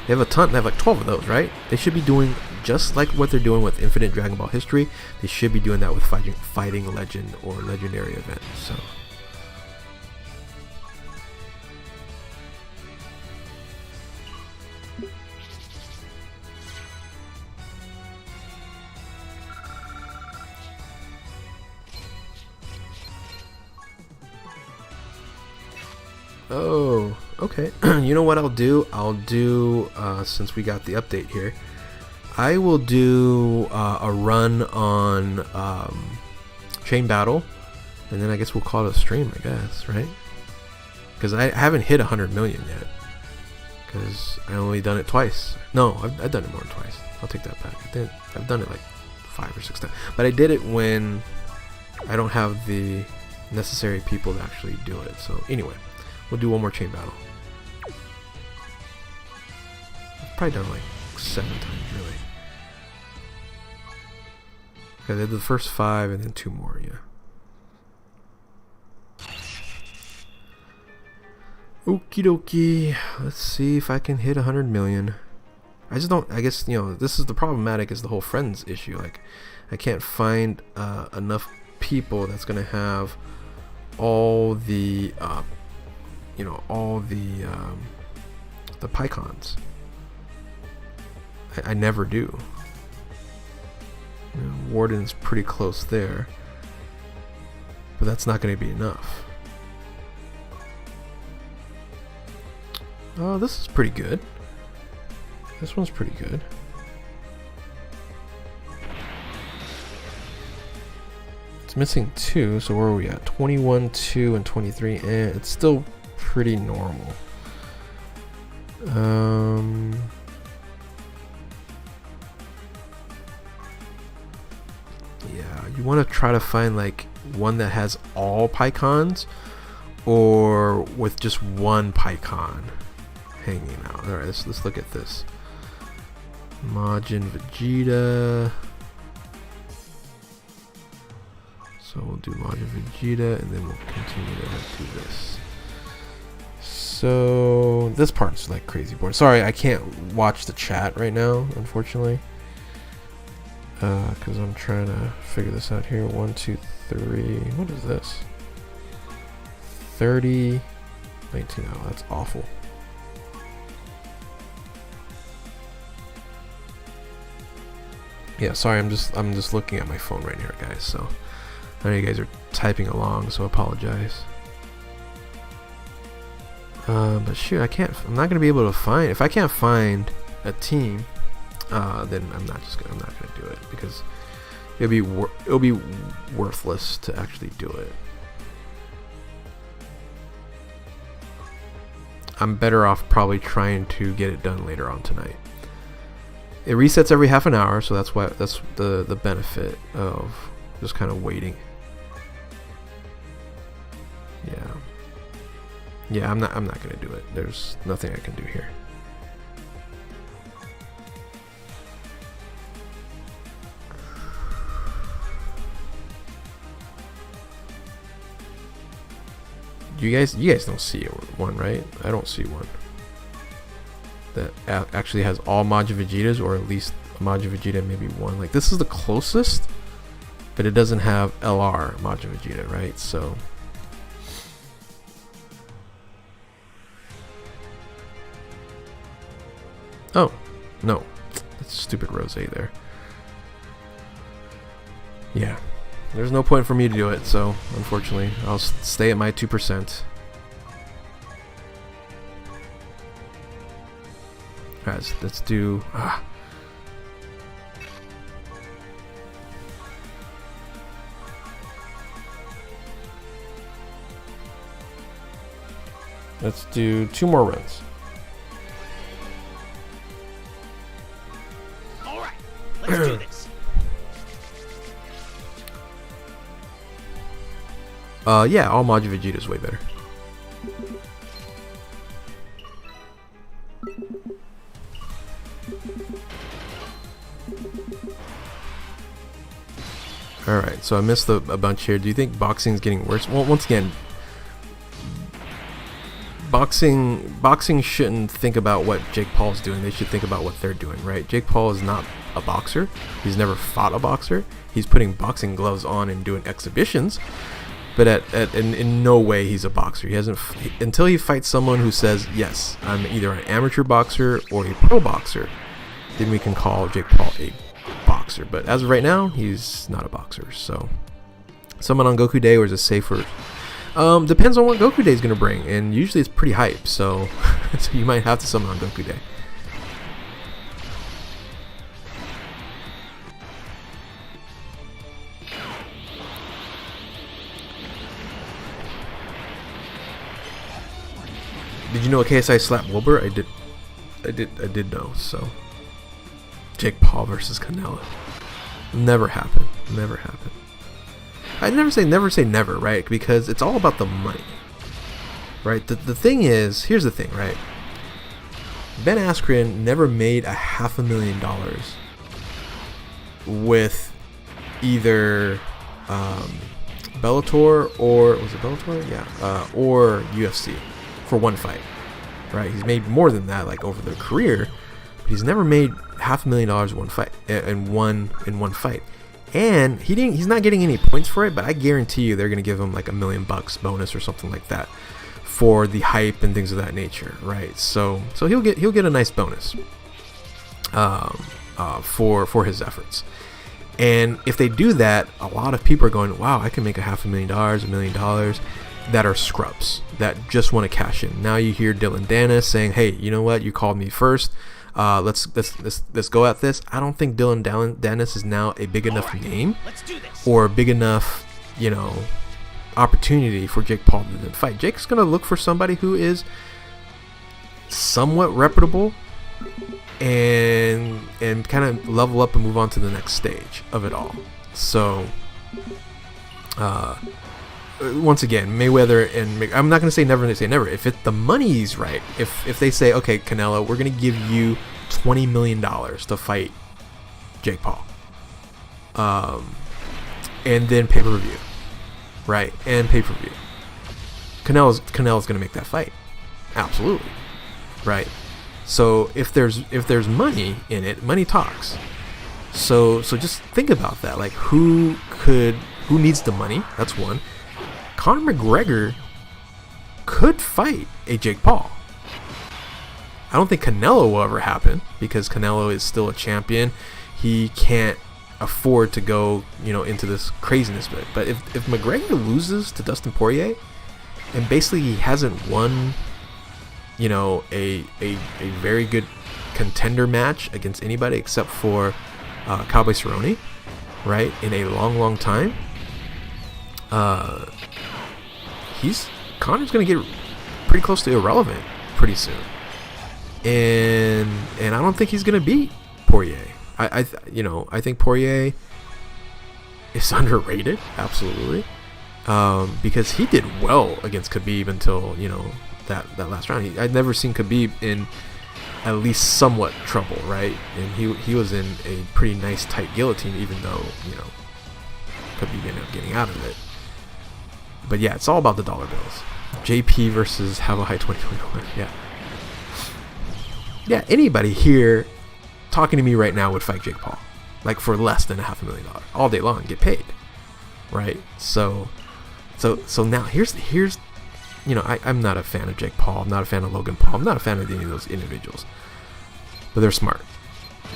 they have a ton. They have like 12 of those, right? They should be doing just like what they're doing with Infinite Dragon Ball History. They should be doing that with fighting legend or legendary events. So. Oh, okay. You know what I'll do? Since we got the update here, I will do a run on Chain Battle, and then I guess we'll call it a stream, I guess, right? Because I haven't hit 100 million yet, because I only done it twice. No, I've done it more than twice. I'll take that back. I've done it like 5 or 6 times, but I did it when I don't have the necessary people to actually do it. So anyway. We'll do one more Chain Battle. I've probably done like 7 times, really. Okay, I did the first 5 and then 2 more, yeah. Okie dokie. Let's see if I can hit 100 million. I just don't, I guess, you know, this is the problematic is the whole friends issue. Like, I can't find enough people that's going to have all the... you know, all the PyCons. I never do. You know, Warden's pretty close there, but that's not going to be enough. Oh, this is pretty good. This one's pretty good. It's missing 2, so where are we at? 21, 2, and 23, and it's still pretty normal. Yeah, you want to try to find like one that has all PyCons or with just one PyCon hanging out. Alright, let's look at this. Majin Vegeta. So we'll do Majin Vegeta and then we'll continue to do this. so this part's like crazy boring. Sorry, I can't watch the chat right now, unfortunately. Because I'm trying to figure this out here. 1, 2, 3. What is this? 30, 19. Oh, that's awful. Yeah, sorry, I'm just looking at my phone right here, guys. So I know you guys are typing along, so I apologize. But shoot, I'm not gonna be able to find. If I can't find a team, then I'm not gonna do it, because it'll be worthless to actually do it. I'm better off probably trying to get it done later on tonight. It resets every half an hour, so that's the benefit of just kind of waiting. Yeah, I'm not gonna do it. There's nothing I can do here. You guys don't see one, right? I don't see one that actually has all Majin Vegetas, or at least a Majin Vegeta, maybe one. Like, this is the closest, but it doesn't have LR Majin Vegeta, right? So oh no, that's stupid Rose there. Yeah, there's no point for me to do it, so unfortunately I'll stay at my 2%. Alright, let's do let's do 2 more runs. Alright, let's do this. Yeah, all Majin Vegeta is way better. Alright, so I missed a bunch here. Do you think boxing is getting worse? Well, once again, boxing shouldn't think about what Jake Paul's doing. They should think about what they're doing, right? Jake Paul is not a boxer. He's never fought a boxer. He's putting boxing gloves on and doing exhibitions, but in no way he's a boxer. He hasn't until he fights someone who says, yes, I'm either an amateur boxer or a pro boxer, then we can call Jake Paul a boxer. But as of right now, he's not a boxer. So someone on Goku Day, or is it safer? Depends on what Goku Day is going to bring, and usually it's pretty hype, so, so you might have to summon on Goku Day. Did you know KSI slapped Wilbur? I did know. So Jake Paul versus Canelo. Never happened. Never happened. I never say never, right? Because it's all about the money, right? The thing is, here's the thing, right? Ben Askren never made $500,000 with either Bellator, or was it Bellator? Yeah, or UFC for one fight, right? He's made more than that, like, over their career, but he's never made $500,000 in one fight, in one fight. And he's not getting any points for it, but I guarantee you they're gonna give him like $1 million bonus or something like that for the hype and things of that nature, right? So he'll get a nice bonus for his efforts. And if they do that, a lot of people are going, wow, I can make $500,000, $1 million, that are scrubs that just want to cash in. Now you hear Dylan Dennis saying, hey, you know what, you called me first. Let's go at this. I don't think Dylan Dennis is now a big enough name or a big enough, opportunity for Jake Paul to then fight. Jake's gonna look for somebody who is somewhat reputable and kind of level up and move on to the next stage of it all. So once again, Mayweather and I'm not going to say never say never. If the money's right, if they say, okay, Canelo, we're going to give you $20 million to fight Jake Paul, and then pay-per-view, right? And pay-per-view. Canelo's going to make that fight. Absolutely. Right. So if there's money in it, money talks. So just think about that. Like, who needs the money? That's one. Conor McGregor could fight a Jake Paul. I don't think Canelo will ever happen because Canelo is still a champion. He can't afford to go, into this craziness. But if McGregor loses to Dustin Poirier, and basically he hasn't won, a very good contender match against anybody except for Cowboy Cerrone, right, in a long time, Conor's gonna get pretty close to irrelevant pretty soon, and I don't think he's gonna beat Poirier. I think Poirier is underrated, absolutely, because he did well against Khabib until that last round. I'd never seen Khabib in at least somewhat trouble, right? And he was in a pretty nice tight guillotine, even though Khabib ended up getting out of it. But yeah, it's all about the dollar bills. JP versus Have a High 2021. Yeah, anybody here talking to me right now would fight Jake Paul, like for less than $500,000 all day long, and get paid, right? So now here's I'm not a fan of Jake Paul. I'm not a fan of Logan Paul. I'm not a fan of any of those individuals, but they're smart.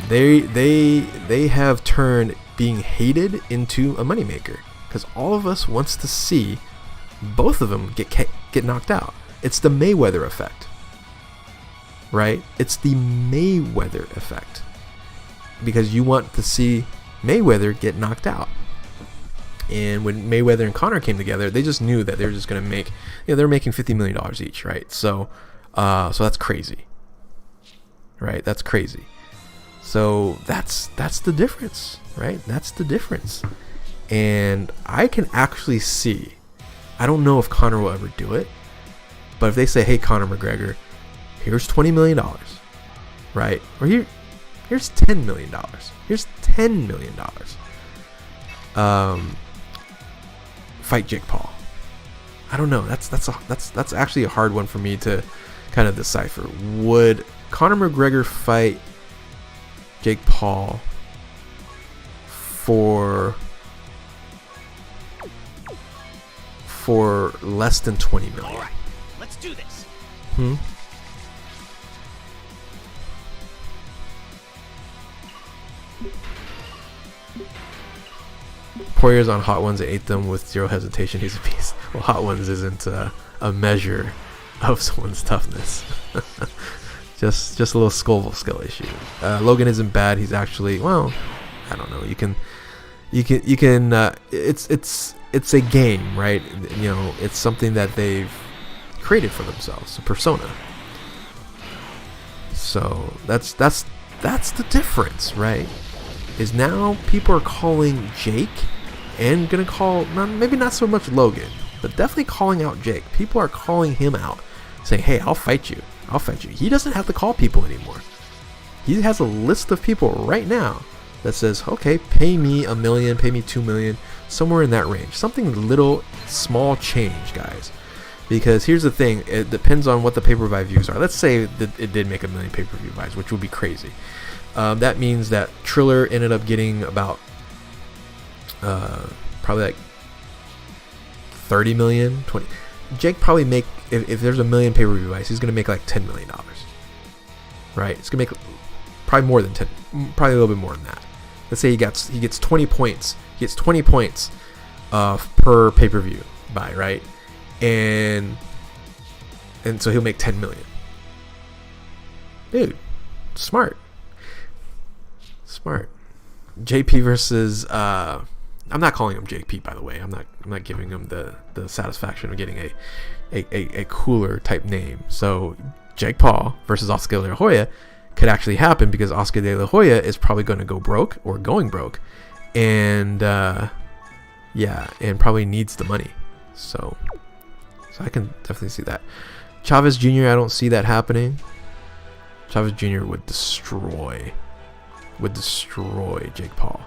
They have turned being hated into a moneymaker, because all of us wants to see both of them get knocked out. It's the Mayweather effect, right? It's the Mayweather effect, because you want to see Mayweather get knocked out. And when Mayweather and Conor came together, they just knew that they were just going to make, they're making $50 million each, right? So that's crazy, right? That's crazy. So that's the difference, right? That's the difference. And I can actually see, I don't know if Conor will ever do it, but if they say, hey, Conor McGregor, here's $20 million, right? Or here's $10 million. Here's $10 million. Fight Jake Paul. I don't know. That's actually a hard one for me to kind of decipher. Would Conor McGregor fight Jake Paul for less than $20 million? All right, let's do this. Poirier's on Hot Ones and ate them with zero hesitation. He's a beast. Well, Hot Ones isn't a measure of someone's toughness. just a little Scoville skill issue. Logan isn't bad. He's actually, well, I don't know. You can. It's a game, right? It's something that they've created for themselves, a persona. So that's the difference, right? Is now people are calling Jake, and gonna call, maybe not so much Logan, but definitely calling out Jake. People are calling him out, saying, hey, I'll fight you. He doesn't have to call people anymore. He has a list of people right now that says, okay, pay me $1 million, pay me $2 million, somewhere in that range. Something little, small change, guys. Because here's the thing, it depends on what the pay-per-view views are. Let's say that it did make 1 million pay-per-view buys, which would be crazy. That means that Triller ended up getting about probably like 30 million, 20. Jake probably make, if there's 1 million pay-per-view buys, he's gonna make like $10 million, right? It's gonna make probably more than 10, probably a little bit more than that. Let's say he gets 20 points. He gets 20 points per pay-per-view buy, right? And so he'll make 10 million. Dude, smart. JP versus I'm not calling him JP, by the way. I'm not giving him the satisfaction of getting a cooler type name. So Jake Paul versus Oscar De La Hoya could actually happen, because Oscar De La Hoya is probably going to go broke or going broke, and and probably needs the money. So I can definitely see that. Chavez Jr., I don't see that happening. Chavez Jr. would destroy Jake Paul.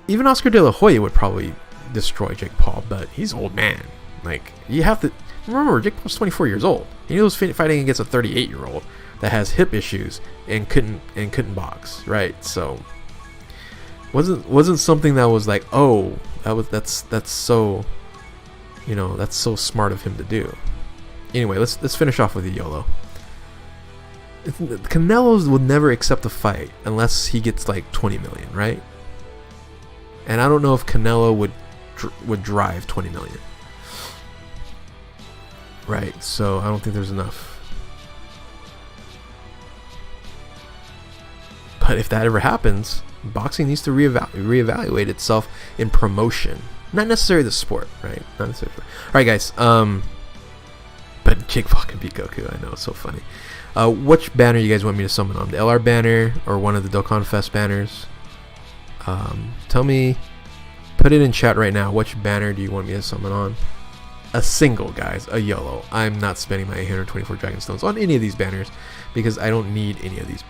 Even Oscar De La Hoya would probably destroy Jake Paul, but he's old man. Like, you have to, Remember, Jake Paul's 24 years old. He was fighting against a 38-year-old that has hip issues and couldn't box, right? So wasn't something that was like, oh, that's so, you know, that's so smart of him to do. Anyway, let's finish off with the YOLO. Canelo would never accept a fight unless he gets like 20 million, right? And I don't know if Canelo would drive 20 million. Right, so I don't think there's enough. But if that ever happens, boxing needs to reevaluate itself in promotion, not necessarily the sport, right? Not necessarily. All right, guys. But Jake Paul can beat Goku. I know, it's so funny. Which banner you guys want me to summon on? The LR banner or one of the Dokkan Fest banners? Tell me. Put it in chat right now. Which banner do you want me to summon on? A single, guys, a YOLO. I'm not spending my 824 Dragon Stones on any of these banners because I don't need any of these.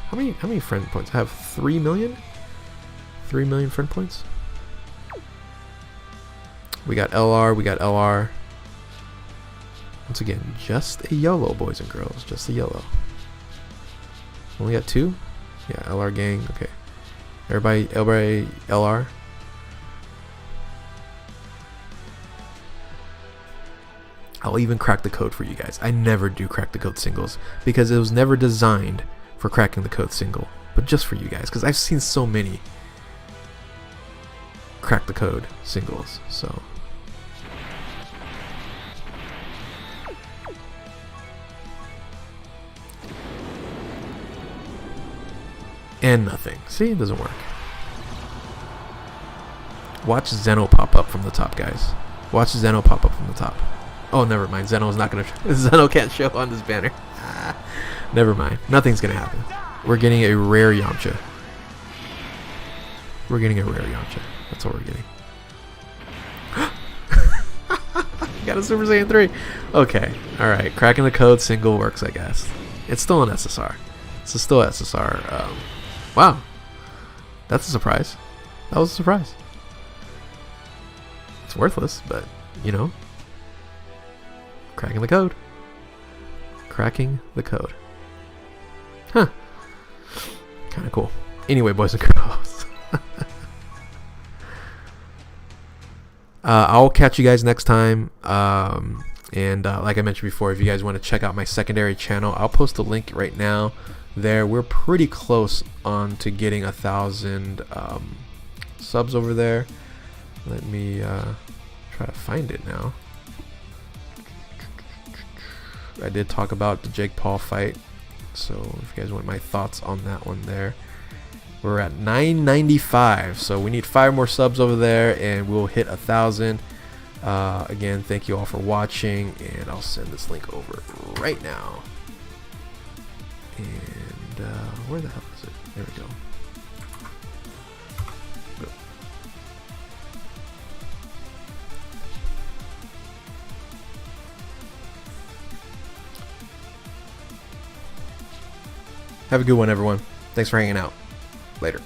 How many friend points? I have 3 million. 3 million friend points. We got LR. We got LR. Once again, just a YOLO, boys and girls. Just a YOLO. Only got 2. Yeah, LR gang. Okay. Everybody LR. I'll even crack the code for you guys. I never do crack the code singles because it was never designed for cracking the code single, but just for you guys because I've seen so many crack the code singles. So and nothing. See, it doesn't work. Watch Zeno pop up from the top, guys. Watch Zeno pop up from the top. Oh, never mind. Zeno's not gonna. Zeno can't show on this banner. Never mind. Nothing's gonna happen. We're getting a rare Yamcha. We're getting a rare Yamcha. That's what we're getting. Got a Super Saiyan 3. Okay. All right. Cracking the code single works, I guess. It's still an SSR. It's still SSR. Wow. That's a surprise. That was a surprise. It's worthless, but you know. Cracking the code. Cracking the code. Huh. Kind of cool. Anyway, boys and girls. I'll catch you guys next time. And like I mentioned before, if you guys want to check out my secondary channel, I'll post a link right now there. We're pretty close on to getting 1,000 subs over there. Let me try to find it now. I did talk about the Jake Paul fight, so if you guys want my thoughts on that one there. We're at 995, so we need 5 more subs over there and we'll hit 1,000. Again, thank you all for watching, and I'll send this link over right now. And where the hell is it? There we go. Have a good one, everyone. Thanks for hanging out. Later.